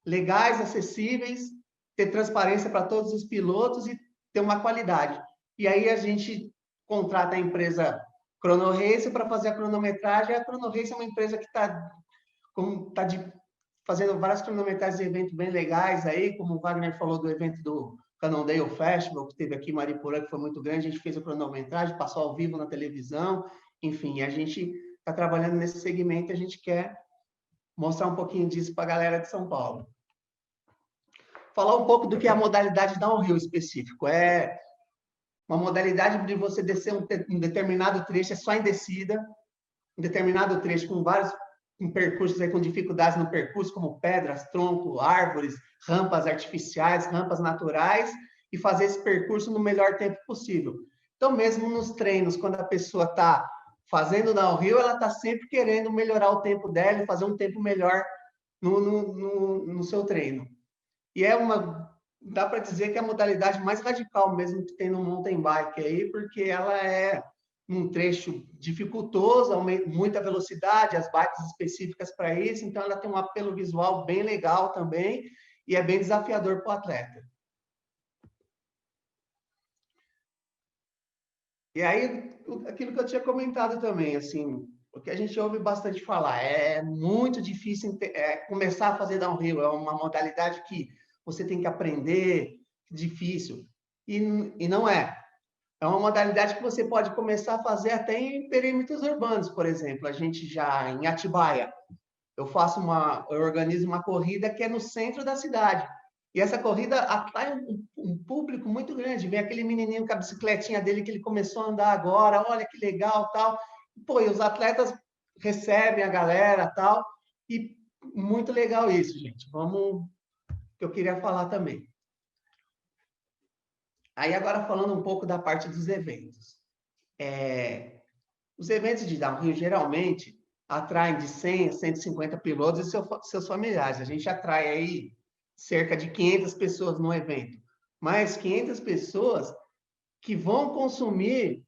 Speaker 5: legais, acessíveis, ter transparência para todos os pilotos e ter uma qualidade. E aí a gente contrata a empresa Chrono Race para fazer a cronometragem. A Chrono Race é uma empresa que está fazendo várias cronometragens de eventos bem legais aí, como o Wagner falou do evento do Cannondale Festival, que teve aqui em Mariporã, que foi muito grande. A gente fez a cronometragem, passou ao vivo na televisão, enfim, a gente está trabalhando nesse segmento, a gente quer mostrar um pouquinho disso para a galera de São Paulo. Falar um pouco do que é a modalidade downhill específico. É uma modalidade de você descer um determinado trecho, é só em descida, um determinado trecho com vários percursos aí, com dificuldades no percurso, como pedras, tronco, árvores, rampas artificiais, rampas naturais, e fazer esse percurso no melhor tempo possível. Então, mesmo nos treinos, quando a pessoa está fazendo downhill, ela está sempre querendo melhorar o tempo dela e fazer um tempo melhor no seu treino. E dá para dizer que é a modalidade mais radical mesmo que tem no mountain bike aí, porque ela é um trecho dificultoso, muita velocidade, as bikes específicas para isso, então ela tem um apelo visual bem legal também e é bem desafiador para o atleta. E aí, aquilo que eu tinha comentado também, assim, o que a gente ouve bastante falar, é muito difícil começar a fazer downhill, é uma modalidade que você tem que aprender, difícil, e não é. É uma modalidade que você pode começar a fazer até em perímetros urbanos, por exemplo. A gente já, em Atibaia, eu organizo uma corrida que é no centro da cidade. E essa corrida atrai um público muito grande. Vem aquele menininho com a bicicletinha dele que ele começou a andar agora, olha que legal, tal. Pô, e os atletas recebem a galera, tal. E muito legal isso, gente. Que eu queria falar também. Aí agora falando um pouco da parte dos eventos. Os eventos de downhill geralmente atraem de 100 a 150 pilotos e seus familiares. A gente atrai aí cerca de 500 pessoas no evento. Mas 500 pessoas que vão consumir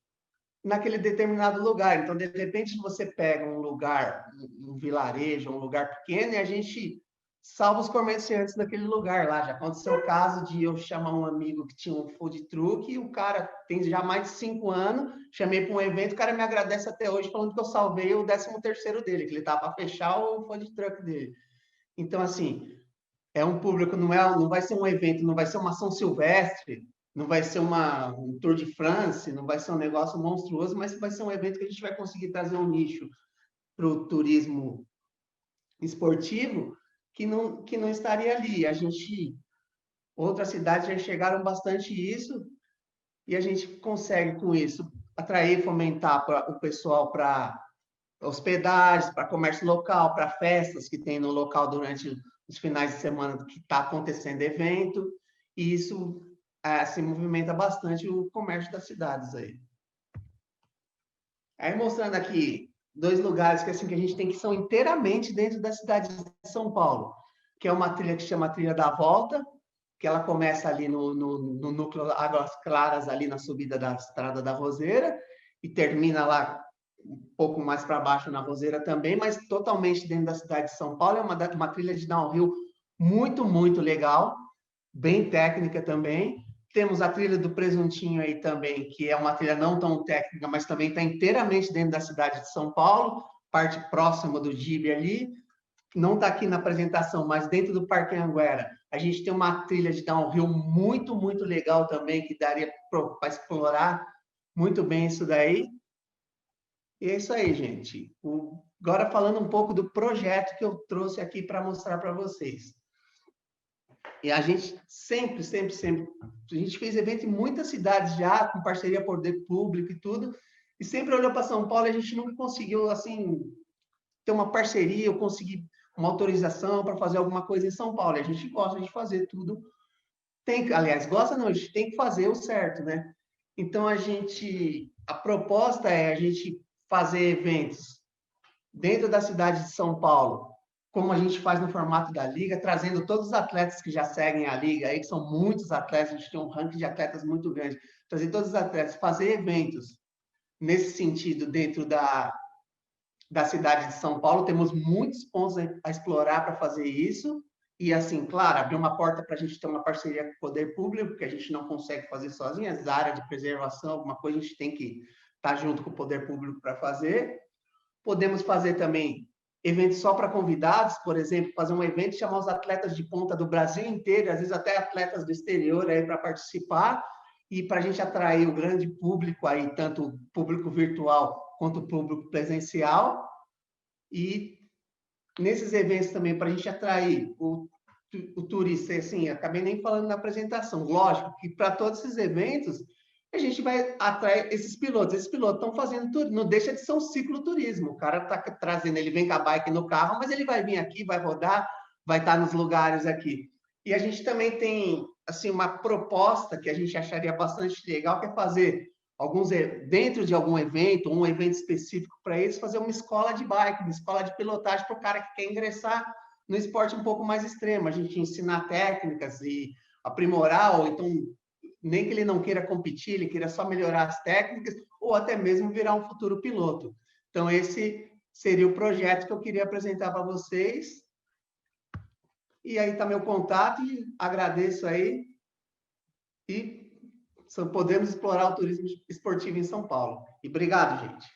Speaker 5: naquele determinado lugar. Então, de repente, você pega um lugar, um vilarejo, um lugar pequeno, e a gente salva os comerciantes daquele lugar lá. Já aconteceu o caso de eu chamar um amigo que tinha um food truck, e o cara tem já mais de 5 anos, chamei para um evento, o cara me agradece até hoje, falando que eu salvei o 13º dele, que ele estava para fechar o food truck dele. Então, assim, é um público, não vai ser um evento, não vai ser uma São Silvestre, não vai ser um Tour de France, não vai ser um negócio monstruoso, mas vai ser um evento que a gente vai conseguir trazer um nicho para o turismo esportivo que não estaria ali. Outras cidades já enxergaram bastante isso e a gente consegue, com isso, atrair, fomentar o pessoal para hospedagens, para comércio local, para festas que tem no local durante os finais de semana que está acontecendo evento, e isso se movimenta bastante o comércio das cidades aí. Aí mostrando aqui 2 lugares que, assim, que a gente tem que são inteiramente dentro da cidade de São Paulo, que é uma trilha que chama Trilha da Volta, que ela começa ali no núcleo Águas Claras, ali na subida da Estrada da Roseira, e termina lá um pouco mais para baixo na Roseira também, mas totalmente dentro da cidade de São Paulo. É uma trilha de downhill muito, muito legal, bem técnica também, temos a trilha do Presuntinho aí também, que é uma trilha não tão técnica, mas também está inteiramente dentro da cidade de São Paulo, parte próxima do Gibe ali. Não está aqui na apresentação, mas dentro do Parque Anguera, a gente tem uma trilha de downhill muito, muito legal também, que daria para explorar muito bem isso daí. E é isso aí, gente. Agora falando um pouco do projeto que eu trouxe aqui para mostrar para vocês. E a gente sempre, a gente fez evento em muitas cidades já, com parceria poder público e tudo, e sempre olhou para São Paulo e a gente nunca conseguiu, assim, ter uma parceria, ou conseguir uma autorização para fazer alguma coisa em São Paulo. E a gente gosta de fazer tudo. Aliás, gosta não, a gente tem que fazer o certo, né? Então, a proposta é a gente fazer eventos dentro da cidade de São Paulo, como a gente faz no formato da Liga, trazendo todos os atletas que já seguem a Liga, aí que são muitos atletas, a gente tem um ranking de atletas muito grande, trazer todos os atletas, fazer eventos nesse sentido dentro da cidade de São Paulo, temos muitos pontos a explorar para fazer isso, e assim, claro, abrir uma porta para a gente ter uma parceria com o poder público, que a gente não consegue fazer sozinho, as áreas de preservação, alguma coisa a gente tem que estar junto com o poder público para fazer. Podemos fazer também eventos só para convidados, por exemplo, fazer um evento e chamar os atletas de ponta do Brasil inteiro, às vezes até atletas do exterior aí para participar, e para a gente atrair o grande público aí, tanto o público virtual quanto o público presencial. E nesses eventos também, para a gente atrair o turista, assim, acabei nem falando na apresentação, lógico que para todos esses eventos, a gente vai atrair esses pilotos. Esses pilotos estão fazendo tudo, não deixa de ser um cicloturismo. O cara está trazendo, ele vem com a bike no carro, mas ele vai vir aqui, vai rodar, vai estar nos lugares aqui. E a gente também tem, assim, uma proposta que a gente acharia bastante legal, que é fazer dentro de algum evento, um evento específico para eles, fazer uma escola de bike, uma escola de pilotagem para o cara que quer ingressar no esporte um pouco mais extremo. A gente ensinar técnicas e aprimorar, ou então nem que ele não queira competir, ele queira só melhorar as técnicas, ou até mesmo virar um futuro piloto. Então, esse seria o projeto que eu queria apresentar para vocês. E aí está meu contato, e agradeço aí. E podemos explorar o turismo esportivo em São Paulo. E obrigado, gente.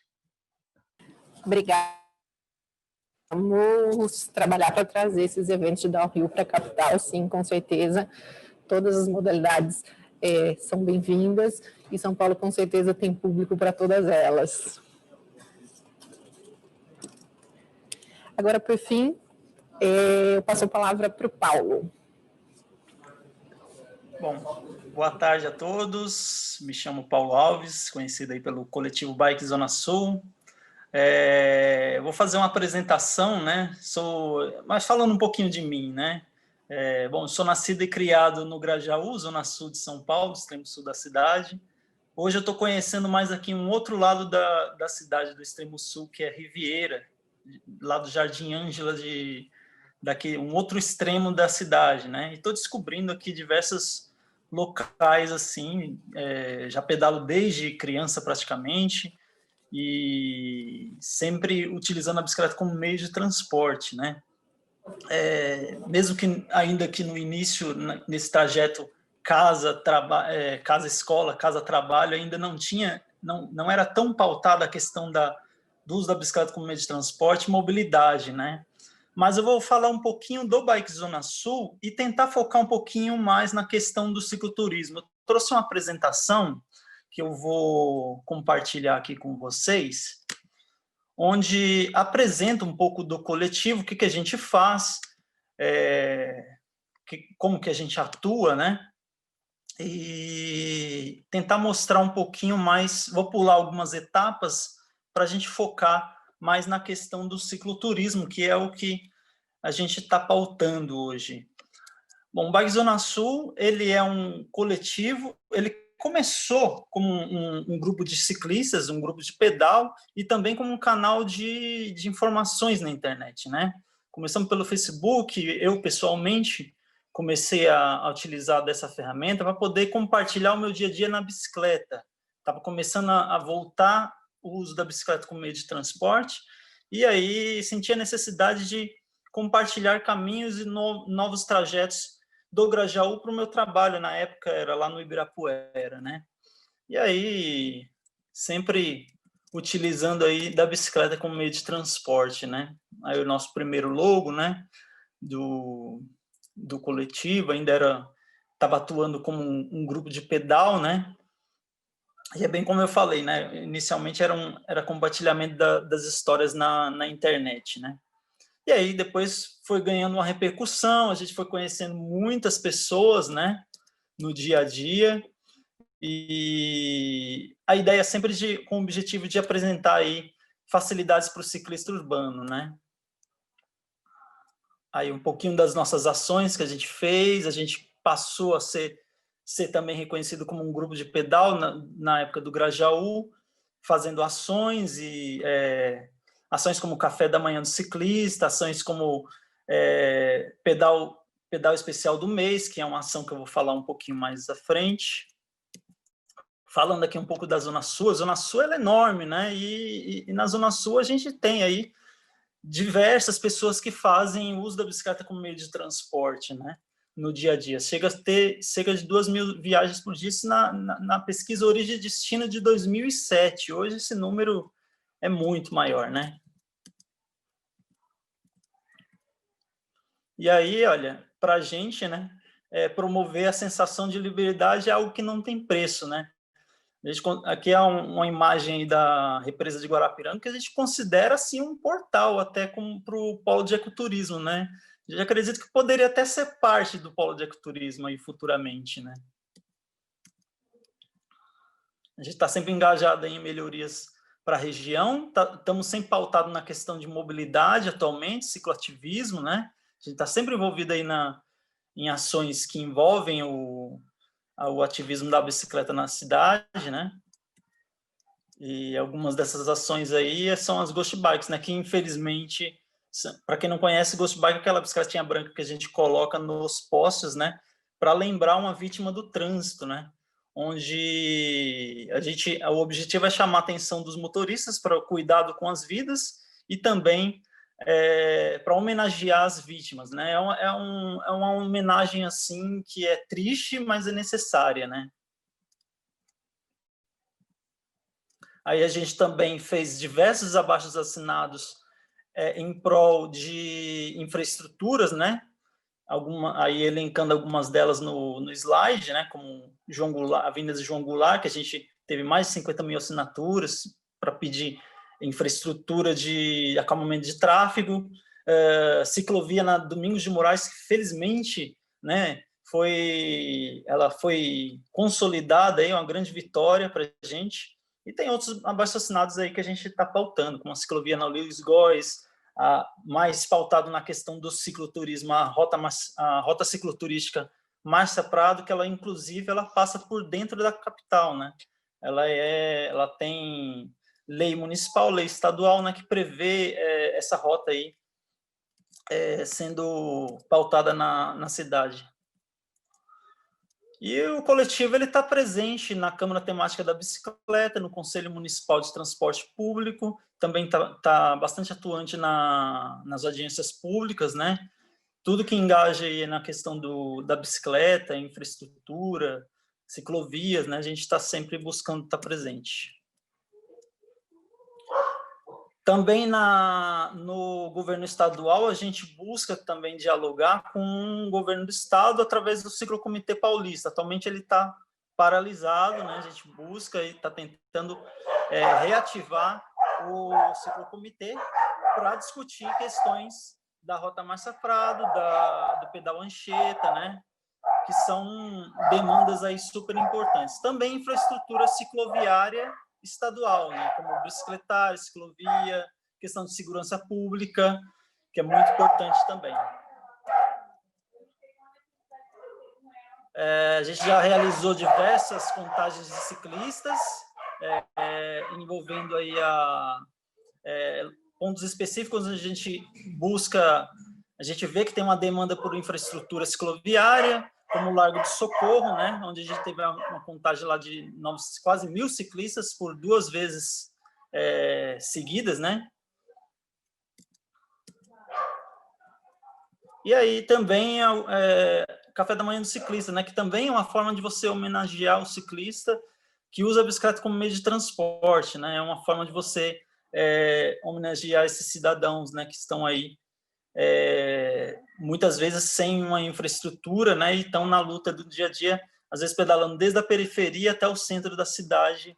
Speaker 2: Obrigada. Vamos trabalhar para trazer esses eventos de downhill para a capital, sim, com certeza. Todas as modalidades são bem-vindas, e São Paulo, com certeza, tem público para todas elas. Agora, por fim, eu passo a palavra para o Paulo.
Speaker 6: Bom, boa tarde a todos. Me chamo Paulo Alves, conhecido aí pelo coletivo Bike Zona Sul. Eu vou fazer uma apresentação, né? Mas falando um pouquinho de mim, né? Bom, sou nascido e criado no Grajaú, Zona Sul de São Paulo, extremo sul da cidade. Hoje eu estou conhecendo mais aqui um outro lado da cidade, do extremo sul, que é Riviera, lá do Jardim Ângela, um outro extremo da cidade, né? E estou descobrindo aqui diversos locais, assim, já pedalo desde criança praticamente, e sempre utilizando a bicicleta como meio de transporte, né? Mesmo que ainda que no início, nesse trajeto casa-escola, casa-trabalho, ainda não era tão pautada a questão do uso da bicicleta como meio de transporte e mobilidade, né? Mas eu vou falar um pouquinho do Bike Zona Sul e tentar focar um pouquinho mais na questão do cicloturismo. Eu trouxe uma apresentação que eu vou compartilhar aqui com vocês, onde apresenta um pouco do coletivo, o que a gente faz, como que a gente atua, né? E tentar mostrar um pouquinho mais, vou pular algumas etapas para a gente focar mais na questão do cicloturismo, que é o que a gente está pautando hoje. Bom, o Bike Zona Sul, ele é um coletivo, ele começou como um grupo de ciclistas, um grupo de pedal, e também como um canal de informações na internet, né? Começamos pelo Facebook, eu pessoalmente comecei a utilizar dessa ferramenta para poder compartilhar o meu dia a dia na bicicleta. Estava começando a voltar o uso da bicicleta como meio de transporte, e aí senti a necessidade de compartilhar caminhos e novos trajetos do Grajaú para o meu trabalho, na época era lá no Ibirapuera, né? E aí, sempre utilizando aí da bicicleta como meio de transporte, né? Aí o nosso primeiro logo, né, do coletivo, ainda estava atuando como um grupo de pedal, né? E é bem como eu falei, né? Inicialmente era compartilhamento das histórias na internet, né? E aí depois foi ganhando uma repercussão, a gente foi conhecendo muitas pessoas, né? No dia a dia. E a ideia é sempre com o objetivo de apresentar aí facilidades para o ciclista urbano, né? Aí um pouquinho das nossas ações que a gente fez, a gente passou a ser também reconhecido como um grupo de pedal na época do Grajaú, fazendo ações ações como café da manhã do ciclista, ações como pedal especial do mês, que é uma ação que eu vou falar um pouquinho mais à frente. Falando aqui um pouco da Zona Sul, a Zona Sul ela é enorme, né? E na Zona Sul a gente tem aí diversas pessoas que fazem uso da bicicleta como meio de transporte, né? No dia a dia. Chega a ter cerca de 2.000 viagens por dia, isso na pesquisa Origem e Destino de 2007. Hoje esse número é muito maior, né? E aí, olha, para a gente, né, promover a sensação de liberdade é algo que não tem preço, né? Aqui é uma imagem da represa de Guarapiranga que a gente considera assim um portal até para o polo de ecoturismo, né? Eu acredito que poderia até ser parte do polo de ecoturismo aí futuramente, né? A gente está sempre engajado em melhorias para a região, estamos sempre pautados na questão de mobilidade atualmente, cicloativismo, né? A gente está sempre envolvido aí em ações que envolvem o ativismo da bicicleta na cidade, né? E algumas dessas ações aí são as Ghost Bikes, né? Que infelizmente, para quem não conhece, Ghost Bike é aquela bicicletinha branca que a gente coloca nos postes, né? Para lembrar uma vítima do trânsito, né? Onde o objetivo é chamar a atenção dos motoristas para o cuidado com as vidas e também para homenagear as vítimas, né? É uma homenagem assim que é triste, mas é necessária, né? Aí a gente também fez diversos abaixo-assinados em prol de infraestruturas, né? Aí elencando algumas delas no slide, né? Como João Goulart, Avenida João Goulart, que a gente teve mais de 50 mil assinaturas para pedir infraestrutura de acalmamento de tráfego, ciclovia na Domingos de Moraes, que felizmente, né? Ela foi consolidada aí, uma grande vitória para a gente. E tem outros abaixo-assinados aí que a gente está pautando, como a ciclovia na Luiz Góes, mais pautado na questão do cicloturismo, a rota cicloturística Márcia Prado, que ela, inclusive, ela passa por dentro da capital, né? Ela tem lei municipal, lei estadual, né, que prevê essa rota aí sendo pautada na cidade. E o coletivo está presente na Câmara Temática da Bicicleta, no Conselho Municipal de Transporte Público, também tá bastante atuante nas audiências públicas, né? Tudo que engaja aí na questão da bicicleta, infraestrutura, ciclovias, né? A gente está sempre buscando estar presente. Também no governo estadual, a gente busca também dialogar com o governo do estado através do Ciclocomitê Paulista. Atualmente ele está paralisado, né? A gente busca e está tentando reativar o Ciclocomitê para discutir questões da Rota Márcia Prado, do Pedal Anchieta, né? Que são demandas aí super importantes. Também infraestrutura cicloviária estadual, né, como bicicletária, ciclovia, questão de segurança pública, que é muito importante também. A gente já realizou diversas contagens de ciclistas, envolvendo aí pontos específicos onde a gente busca, a gente vê que tem uma demanda por infraestrutura cicloviária, como o Largo do Socorro, né, onde a gente teve uma contagem lá de quase 1.000 ciclistas por 2 vezes seguidas, né? E aí também café da manhã do ciclista, né? Que também é uma forma de você homenagear o ciclista que usa a bicicleta como meio de transporte, né? É uma forma de você homenagear esses cidadãos, né? Que estão aí muitas vezes sem uma infraestrutura, né? E estão na luta do dia a dia, às vezes pedalando desde a periferia até o centro da cidade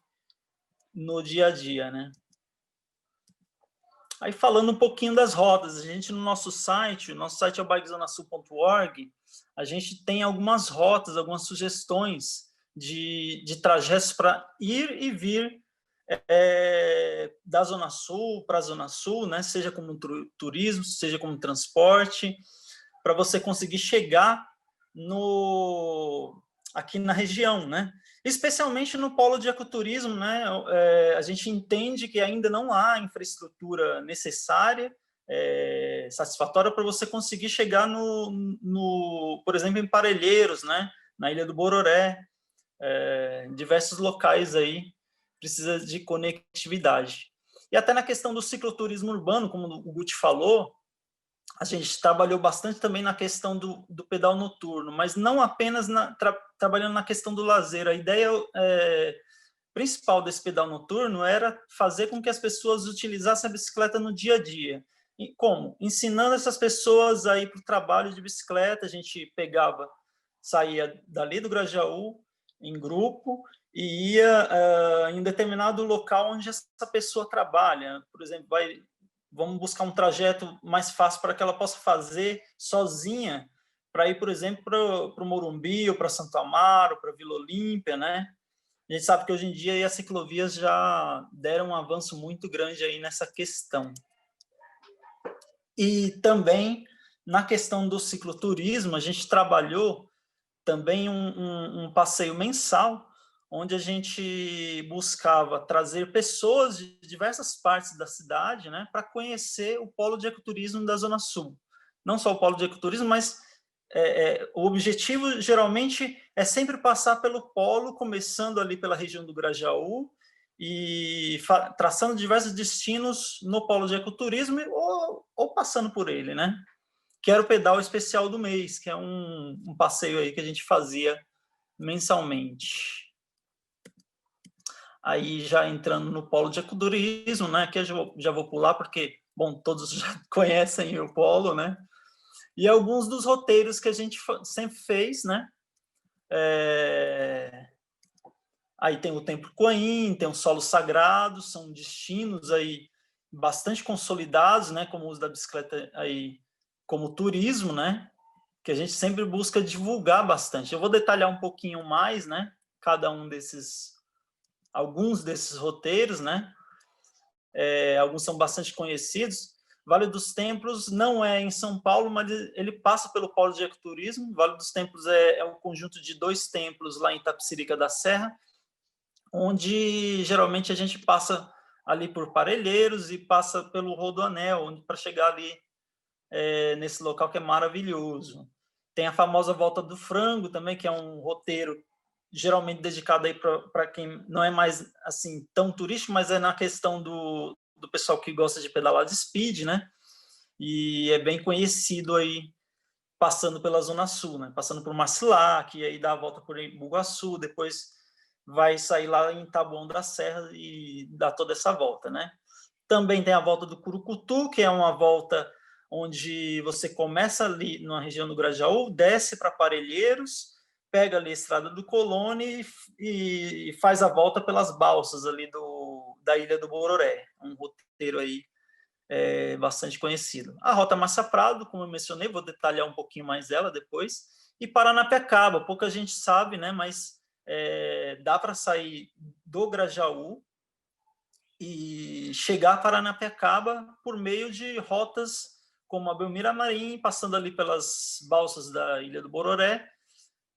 Speaker 6: no dia a dia, né? Aí falando um pouquinho das rotas, a gente no nosso site, o nosso site é o bikezonasul.org, a gente tem algumas rotas, algumas sugestões de trajetos para ir e vir da Zona Sul para a Zona Sul, né? Seja como turismo, seja como transporte, para você conseguir chegar aqui na região, né? Especialmente no polo de ecoturismo, né? A gente entende que ainda não há infraestrutura necessária, satisfatória para você conseguir chegar por exemplo, em Parelheiros, né? Na Ilha do Bororé, diversos locais aí precisa de conectividade. E até na questão do cicloturismo urbano, como o Guti falou, a gente trabalhou bastante também na questão do pedal noturno, mas não apenas trabalhando na questão do lazer. A ideia principal desse pedal noturno era fazer com que as pessoas utilizassem a bicicleta no dia a dia. E como? Ensinando essas pessoas a ir para o trabalho de bicicleta. A gente saía dali do Grajaú em grupo e ia em determinado local onde essa pessoa trabalha. Por exemplo, vamos buscar um trajeto mais fácil para que ela possa fazer sozinha, para ir, por exemplo, para o Morumbi, ou para Santo Amaro, para Vila Olímpia, né? A gente sabe que hoje em dia as ciclovias já deram um avanço muito grande aí nessa questão. E também, na questão do cicloturismo, a gente trabalhou também um passeio mensal, onde a gente buscava trazer pessoas de diversas partes da cidade, né, para conhecer o polo de ecoturismo da Zona Sul. Não só o polo de ecoturismo, mas o objetivo, geralmente, é sempre passar pelo polo, começando ali pela região do Grajaú, e traçando diversos destinos no polo de ecoturismo, ou passando por ele, né? Que era o pedal especial do mês, que é um passeio aí que a gente fazia mensalmente. Aí já entrando no polo de ecoturismo, né, que eu já vou pular porque, bom, todos já conhecem o polo, né, e alguns dos roteiros que a gente sempre fez, né, aí tem o Templo Coim, tem o Solo Sagrado, são destinos aí bastante consolidados, né, como o uso da bicicleta aí como turismo, né, que a gente sempre busca divulgar bastante. Eu vou detalhar um pouquinho mais, né, alguns desses roteiros, né, alguns são bastante conhecidos. Vale dos Templos não é em São Paulo, mas ele passa pelo polo de ecoturismo. Vale dos Templos é um conjunto de 2 templos lá em Itapecerica da Serra, onde geralmente a gente passa ali por Parelheiros e passa pelo Rodoanel, para chegar ali nesse local que é maravilhoso. Tem a famosa Volta do Frango também, que é um roteiro geralmente dedicado aí para quem não é mais assim tão turístico, mas é na questão do pessoal que gosta de pedalar de speed, né? E é bem conhecido aí, passando pela Zona Sul, né? Passando por Macilac, e aí dá a volta por Bugaçu, depois vai sair lá em Taboão da Serra e dá toda essa volta, né? Também tem a volta do Curucutu, que é uma volta onde você começa ali na região do Grajaú, desce para Parelheiros, pega ali a Estrada do Colônia e faz a volta pelas balsas ali da Ilha do Bororé. Um roteiro aí bastante conhecido. A Rota Massa Prado, como eu mencionei, vou detalhar um pouquinho mais dela depois. E Paranapiacaba, pouca gente sabe, né? Mas dá para sair do Grajaú e chegar a Paranapiacaba por meio de rotas como a Belmira Marim, passando ali pelas balsas da Ilha do Bororé,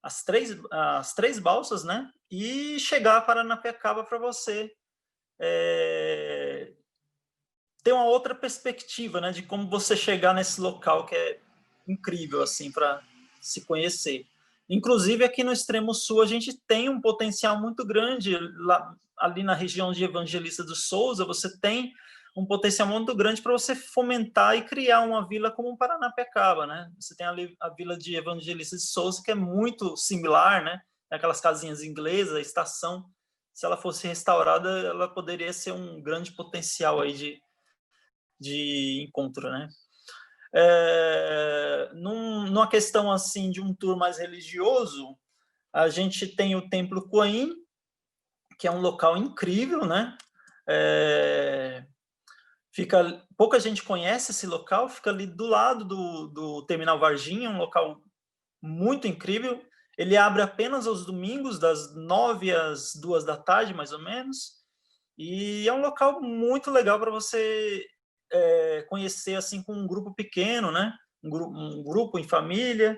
Speaker 6: as três balsas, né? E chegar a Paranapiacaba para você ter uma outra perspectiva, né? De como você chegar nesse local que é incrível, assim, para se conhecer. Inclusive, aqui no extremo sul, a gente tem um potencial muito grande. Ali na região de Evangelista do Souza, você tem um potencial muito grande para você fomentar e criar uma vila como Paranapiacaba, né? Você tem ali a vila de Evangelista de Souza, que é muito similar, né? Aquelas casinhas inglesas, a estação, se ela fosse restaurada, ela poderia ser um grande potencial aí de encontro, né? Numa questão assim de um tour mais religioso, a gente tem o Templo Coim, que é um local incrível, né? Pouca gente conhece esse local, fica ali do lado do Terminal Varginha, um local muito incrível. Ele abre apenas aos domingos, das 9 às 2 da tarde, mais ou menos, e é um local muito legal para você conhecer assim com um grupo pequeno, né? Um grupo em família.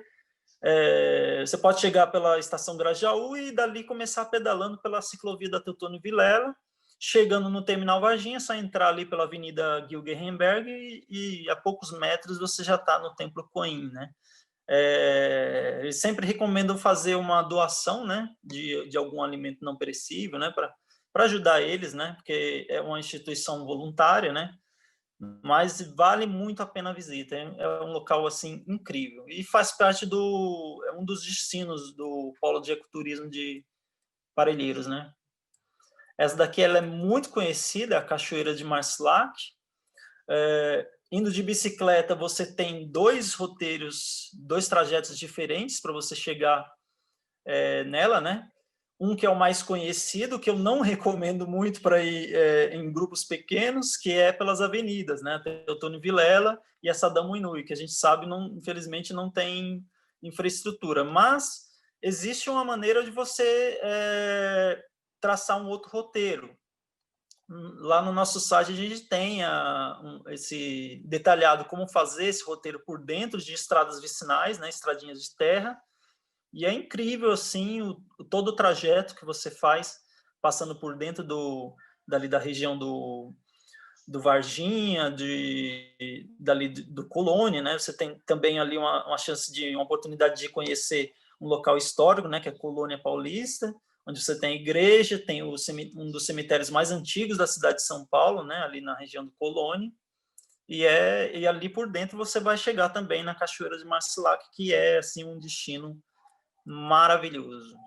Speaker 6: Você pode chegar pela Estação Grajaú e dali começar pedalando pela ciclovia da Teutônio Vilela. Chegando no Terminal Varginha, é só entrar ali pela Avenida Gilgenberg e a poucos metros você já está no Templo Coim, né? Eles sempre recomendam fazer uma doação, né, de algum alimento não perecível, né, para ajudar eles, né, porque é uma instituição voluntária, né, mas vale muito a pena a visita. É um local assim incrível e faz parte é um dos destinos do Polo de Ecoturismo de Parelheiros, né. Essa daqui ela é muito conhecida, a Cachoeira de Marcilac. Indo de bicicleta, você tem 2 roteiros, 2 trajetos diferentes para você chegar nela, né? Um que é o mais conhecido, que eu não recomendo muito para ir em grupos pequenos, que é pelas avenidas, né? Teutônio Vilela e a Saddam Inui, que a gente sabe, infelizmente, não tem infraestrutura. Mas existe uma maneira de você traçar um outro roteiro. Lá no nosso site a gente tem esse detalhado como fazer esse roteiro por dentro de estradas vicinais, né, estradinhas de terra, e é incrível assim todo o trajeto que você faz passando por dentro dali da região do Varginha, dali do Colônia, né? Você tem também ali uma chance uma oportunidade de conhecer um local histórico, né, que é a Colônia Paulista, onde você tem a igreja, tem um dos cemitérios mais antigos da cidade de São Paulo, né, ali na região do Colônia, e ali por dentro você vai chegar também na Cachoeira de Marcilac, que é assim um destino maravilhoso.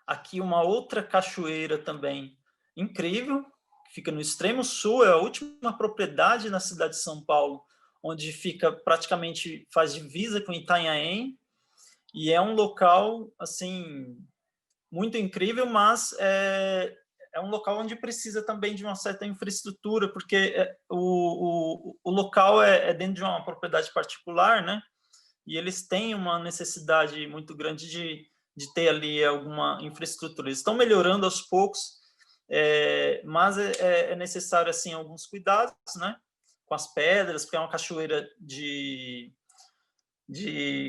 Speaker 6: Aqui uma outra cachoeira também incrível, que fica no extremo sul, é a última propriedade na cidade de São Paulo, onde faz divisa com Itanhaém, e é um local, assim, muito incrível, mas é um local onde precisa também de uma certa infraestrutura, porque o local é dentro de uma propriedade particular, né? E eles têm uma necessidade muito grande de ter ali alguma infraestrutura. Eles estão melhorando aos poucos, mas é necessário, assim, alguns cuidados, né? Com as pedras, porque é uma cachoeira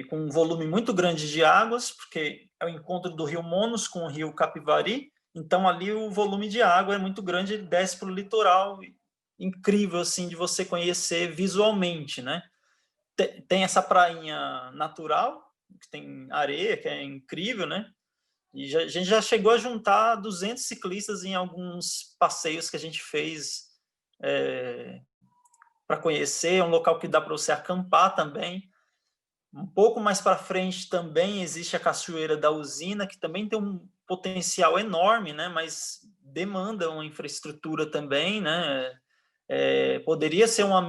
Speaker 6: com um volume muito grande de águas, porque é o encontro do rio Monos com o rio Capivari, então ali o volume de água é muito grande, ele desce para o litoral, incrível assim de você conhecer visualmente, né? Tem essa prainha natural, que tem areia, que é incrível, né? E a gente já chegou a juntar 200 ciclistas em alguns passeios que a gente fez para conhecer, é um local que dá para você acampar também. Um pouco mais para frente também existe a Cachoeira da Usina, que também tem um potencial enorme, né? Mas demanda uma infraestrutura também, né? Poderia ser uma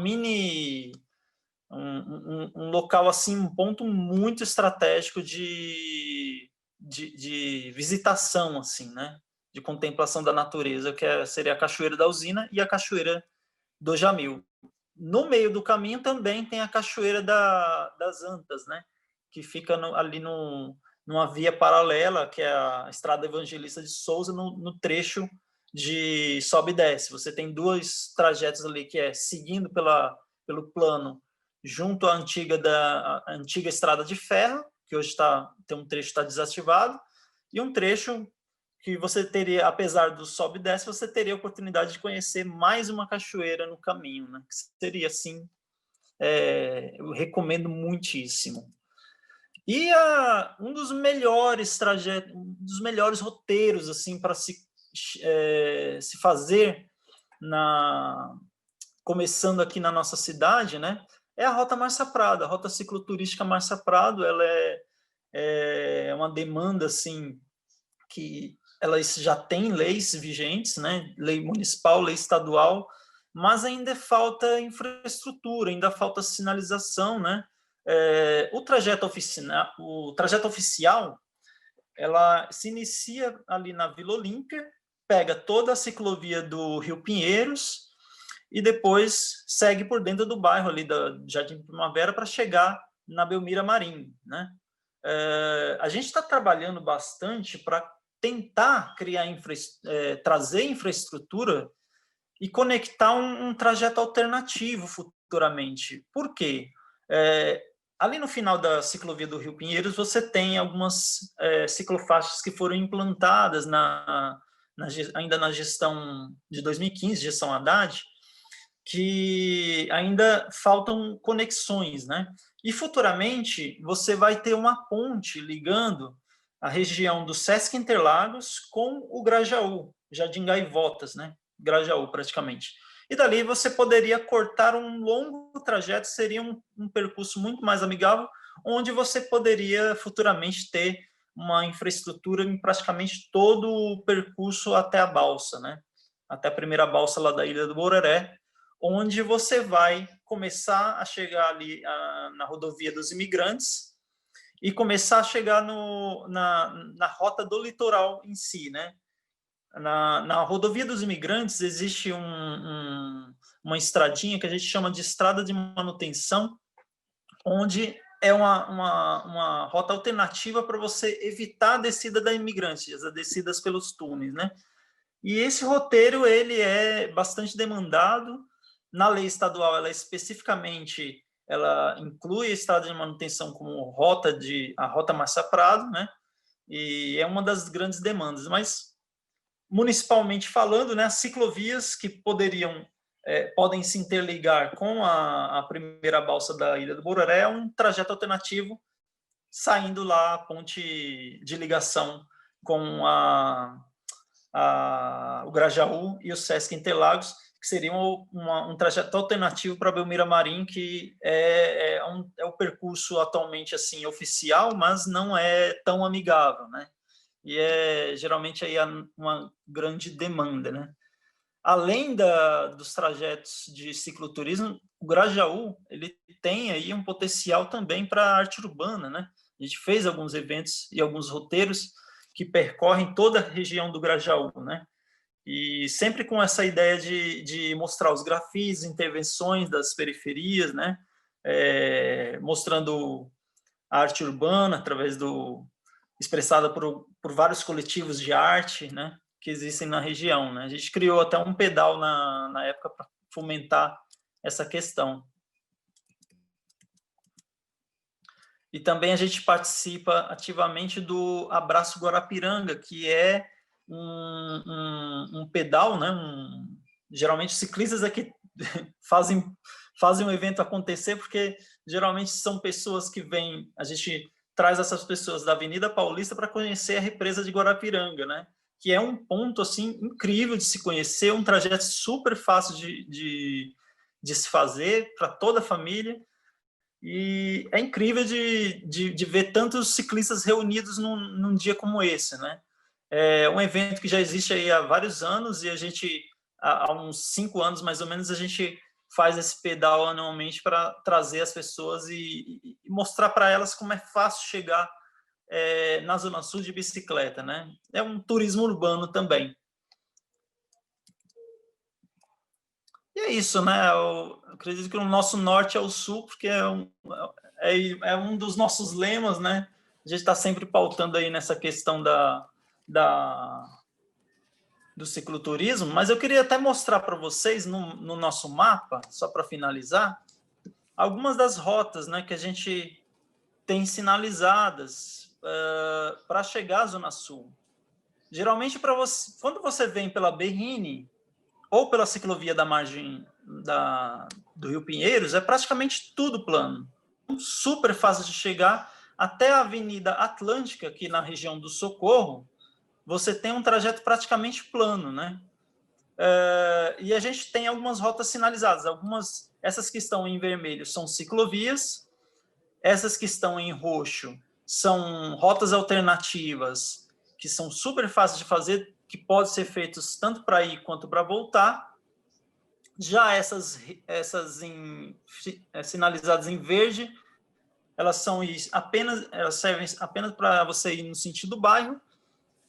Speaker 6: um local assim, um ponto muito estratégico de visitação, assim, né? De contemplação da natureza, que seria a Cachoeira da Usina e a Cachoeira do Jamil. No meio do caminho também tem a Cachoeira das Antas, né? Que fica ali numa via paralela, que é a Estrada Evangelista de Souza, no trecho de sobe e desce. Você tem 2 trajetos ali, que é seguindo pelo plano, junto à antiga Estrada de Ferro, que hoje tem um trecho que está desativado, e um trecho que você teria, apesar do sobe e desce, você teria a oportunidade de conhecer mais uma cachoeira no caminho, né? Que seria, assim, eu recomendo muitíssimo. E um dos melhores roteiros, assim, para se se fazer começando aqui na nossa cidade, né, é a Rota Márcia Prado. A Rota Cicloturística Márcia Prado, ela é uma demanda, assim, que ela já tem leis vigentes, né, lei municipal, lei estadual, mas ainda falta infraestrutura, ainda falta sinalização, né. O trajeto oficial, ela se inicia ali na Vila Olímpia, pega toda a ciclovia do Rio Pinheiros e depois segue por dentro do bairro ali da Jardim Primavera para chegar na Belmira Marim, né? A gente está trabalhando bastante para tentar trazer infraestrutura e conectar um trajeto alternativo futuramente. Por quê? Ali no final da ciclovia do Rio Pinheiros, você tem algumas ciclofaixas que foram implantadas ainda na gestão de 2015, gestão Haddad, que ainda faltam conexões, né? E futuramente você vai ter uma ponte ligando a região do Sesc Interlagos com o Grajaú, Jardim Gaivotas, né? Grajaú, praticamente. E dali você poderia cortar um longo trajeto, seria um percurso muito mais amigável, onde você poderia futuramente ter uma infraestrutura em praticamente todo o percurso até a balsa, né? Até a primeira balsa lá da Ilha do Bororé, onde você vai começar a chegar ali na rodovia dos imigrantes e começar a chegar na rota do litoral em si, né? Na rodovia dos imigrantes existe uma estradinha que a gente chama de estrada de manutenção, onde é uma rota alternativa para você evitar a descida da imigrante, as descidas pelos túneis, né? E esse roteiro, ele é bastante demandado. Na lei estadual, ela inclui a estrada de manutenção como a Rota Márcia Prado, né? E é uma das grandes demandas, mas municipalmente falando, né, as ciclovias que podem se interligar com a primeira balsa da Ilha do Bororé é um trajeto alternativo saindo lá a ponte de ligação com o Grajaú e o Sesc Interlagos, que seria um trajeto alternativo para a Belmira Marim, que é o percurso atualmente assim oficial, mas não é tão amigável, né? E geralmente aí uma grande demanda, né? Além dos trajetos de cicloturismo, o Grajaú, ele tem aí um potencial também para a arte urbana, né? A gente fez alguns eventos e alguns roteiros que percorrem toda a região do Grajaú, né? E sempre com essa ideia de mostrar os grafites, intervenções das periferias, né? Mostrando a arte urbana através expressada por vários coletivos de arte, né, que existem na região, né? A gente criou até um pedal na época para fomentar essa questão. E também a gente participa ativamente do Abraço Guarapiranga, que é um pedal, né? Geralmente ciclistas aqui fazem um evento acontecer, porque geralmente são pessoas que vêm, a gente traz essas pessoas da Avenida Paulista para conhecer a represa de Guarapiranga, né? Que é um ponto assim incrível de se conhecer, um trajeto super fácil de se fazer para toda a família, e é incrível de ver tantos ciclistas reunidos num dia como esse, né? É um evento que já existe aí há vários anos, e a gente, há uns 5 anos mais ou menos, a gente faz esse pedal anualmente para trazer as pessoas e mostrar para elas como é fácil chegar na Zona Sul de bicicleta, né? É um turismo urbano também. E é isso, né? Eu acredito que o nosso norte é o sul, porque é um dos nossos lemas, né? A gente está sempre pautando aí nessa questão do cicloturismo, mas eu queria até mostrar para vocês no nosso mapa, só para finalizar, algumas das rotas, né, que a gente tem sinalizadas para chegar à Zona Sul. Geralmente, quando você vem pela Berrini ou pela ciclovia da margem do Rio Pinheiros, é praticamente tudo plano. Super fácil de chegar até a Avenida Atlântica, aqui na região do Socorro. você tem um trajeto praticamente plano, né? E a gente tem algumas rotas sinalizadas. Essas que estão em vermelho são ciclovias, essas que estão em roxo são rotas alternativas, que são super fáceis de fazer, que podem ser feitos tanto para ir quanto para voltar. Já essas sinalizadas em verde, elas servem apenas para você ir no sentido bairro.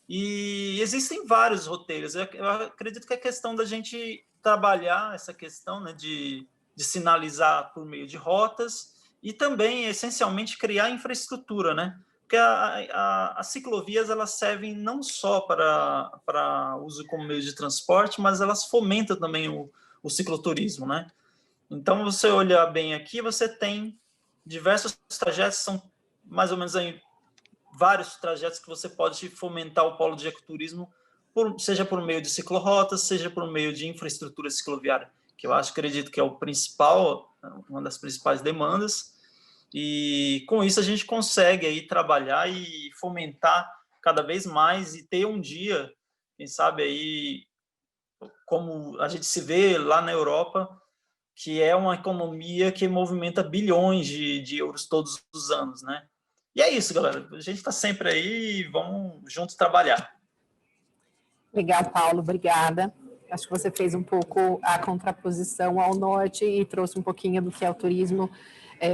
Speaker 6: E existem vários roteiros. Eu acredito que é questão da gente trabalhar essa questão, né, de sinalizar por meio de rotas e também, essencialmente, criar infraestrutura, né? Porque as ciclovias, elas servem não só para uso como meio de transporte, mas elas fomentam também o cicloturismo, né? Então, você olhar bem aqui, você tem diversos trajetos, são mais ou menos aí vários trajetos que você pode fomentar o polo de ecoturismo, seja por meio de ciclorotas, seja por meio de infraestrutura cicloviária, que eu acredito que é uma das principais demandas, e com isso a gente consegue aí trabalhar e fomentar cada vez mais e ter um dia, quem sabe aí, como a gente se vê lá na Europa, que é uma economia que movimenta bilhões de euros todos os anos, né? E é isso, galera. A gente está sempre aí e vamos juntos trabalhar.
Speaker 2: Legal, Paulo. Obrigada. Acho que você fez um pouco a contraposição ao norte e trouxe um pouquinho do que é o turismo,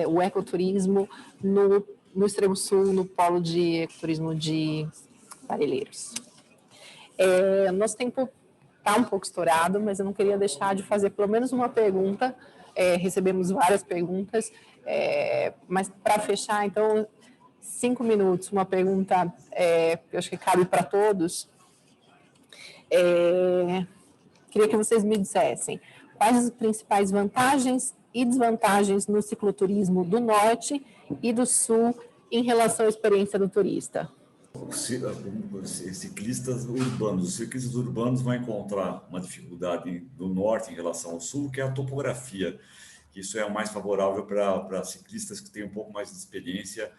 Speaker 2: o ecoturismo no extremo sul, no polo de ecoturismo de Parelheiros. Nosso tempo está um pouco estourado, mas eu não queria deixar de fazer pelo menos uma pergunta. Recebemos várias perguntas, mas para fechar, então, 5 minutos, uma pergunta, eu acho que cabe para todos. Queria que vocês me dissessem quais as principais vantagens e desvantagens no cicloturismo do norte e do sul em relação à experiência do turista.
Speaker 1: Os ciclistas urbanos vão encontrar uma dificuldade do norte em relação ao sul, que é a topografia. Isso é o mais favorável para ciclistas que têm um pouco mais de experiência,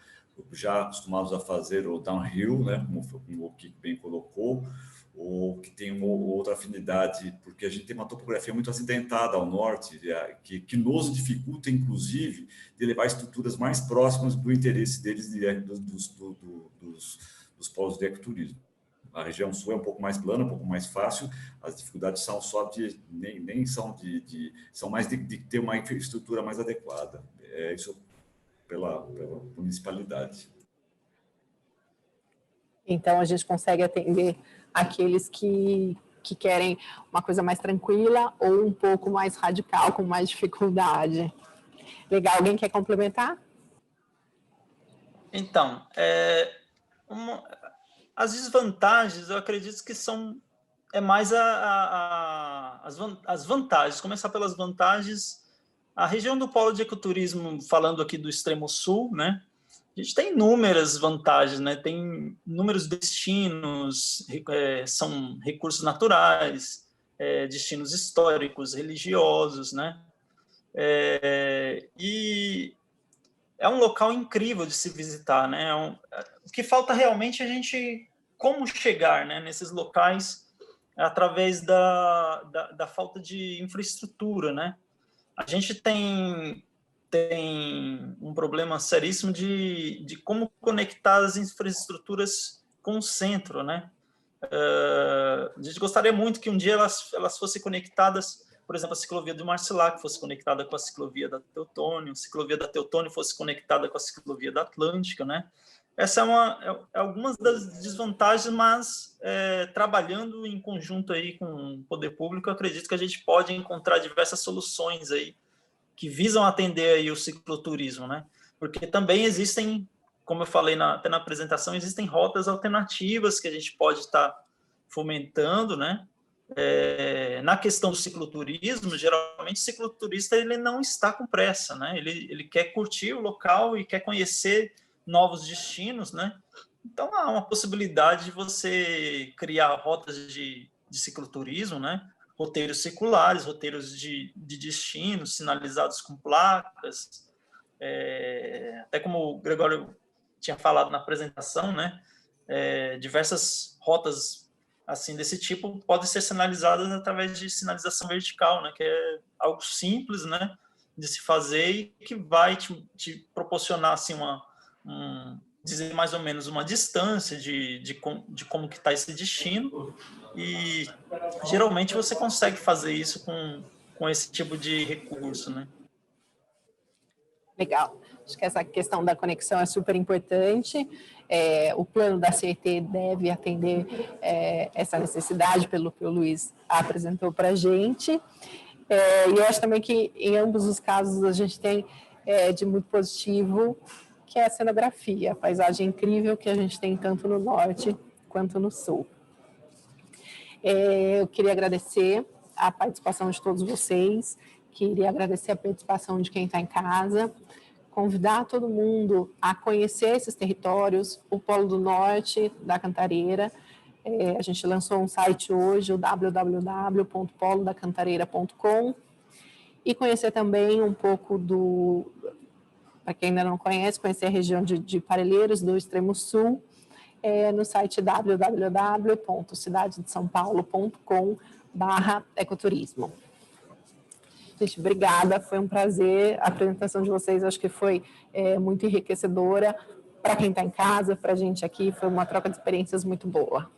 Speaker 1: já acostumados a fazer o downhill, né, como o Kiko bem colocou, ou que tem uma outra afinidade, porque a gente tem uma topografia muito acidentada ao norte, que nos dificulta, inclusive, de levar estruturas mais próximas do interesse deles, dos polos de ecoturismo. A região sul é um pouco mais plana, um pouco mais fácil, as dificuldades são só são mais de ter uma infraestrutura mais adequada. Isso pela municipalidade.
Speaker 2: Então, a gente consegue atender aqueles que querem uma coisa mais tranquila ou um pouco mais radical, com mais dificuldade. Legal, alguém quer complementar?
Speaker 6: Então, as desvantagens, eu acredito que são mais as vantagens. Começar pelas vantagens. A região do polo de ecoturismo, falando aqui do extremo sul, né? A gente tem inúmeras vantagens, né? Tem inúmeros destinos, são recursos naturais, destinos históricos, religiosos, né? E é um local incrível de se visitar, né? O que falta realmente é a gente como chegar, né, nesses locais através da falta de infraestrutura, né? A gente tem um problema seríssimo de como conectar as infraestruturas com o centro, né? A gente gostaria muito que um dia elas fossem conectadas, por exemplo, a ciclovia do Marcilac fosse conectada com a ciclovia da Teutônio, a ciclovia da Teutônio fosse conectada com a ciclovia da Atlântica, né? Essa é algumas das desvantagens, mas trabalhando em conjunto aí com o poder público, eu acredito que a gente pode encontrar diversas soluções aí que visam atender aí o cicloturismo, né? Porque também existem, como eu falei até na apresentação, existem rotas alternativas que a gente pode estar fomentando, né? Na questão do cicloturismo, geralmente o cicloturista ele não está com pressa, né? Ele quer curtir o local e quer conhecer novos destinos, né? Então há uma possibilidade de você criar rotas de cicloturismo, né? Roteiros circulares, roteiros de destinos sinalizados com placas, até como o Gregório tinha falado na apresentação, né? diversas rotas assim desse tipo podem ser sinalizadas através de sinalização vertical, né, que é algo simples, né, de se fazer e que vai te proporcionar assim dizer mais ou menos uma distância de como que está esse destino, e geralmente você consegue fazer isso com esse tipo de recurso, né?
Speaker 2: Legal. Acho que essa questão da conexão é super importante. O plano da CET deve atender essa necessidade, pelo que o Luiz apresentou para a gente. E eu acho também que, em ambos os casos, a gente tem de muito positivo, que é a cenografia, a paisagem incrível que a gente tem tanto no norte quanto no sul. Eu queria agradecer a participação de todos vocês, queria agradecer a participação de quem está em casa, convidar todo mundo a conhecer esses territórios, o Polo do Norte da Cantareira. A gente lançou um site hoje, o www.polodacantareira.com, e conhecer também um pouco para quem ainda não conhece, conhecer a região de Parelheiros, do extremo sul, no site www.cidadedesaopaulo.com/ecoturismo. Gente, obrigada, foi um prazer. A apresentação de vocês acho que foi muito enriquecedora para quem está em casa, para a gente aqui, foi uma troca de experiências muito boa.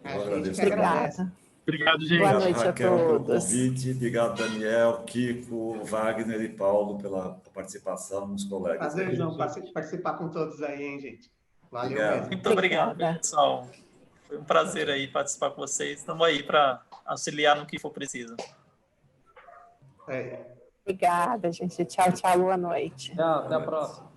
Speaker 5: Obrigada.
Speaker 3: Obrigado, gente.
Speaker 2: Boa noite
Speaker 1: Raquel,
Speaker 2: a
Speaker 1: pelo
Speaker 2: todos.
Speaker 1: convite. Obrigado, Daniel, Kiko, Wagner e Paulo pela participação, nos colegas.
Speaker 5: Prazerzão participar com todos aí, hein, gente? Valeu
Speaker 1: Obrigado.
Speaker 5: mesmo.
Speaker 6: Muito obrigado, pessoal. Foi um prazer aí participar com vocês. Estamos aí para auxiliar no que for preciso.
Speaker 2: Obrigada, gente. Tchau, tchau, boa noite.
Speaker 4: Tchau, até a próxima.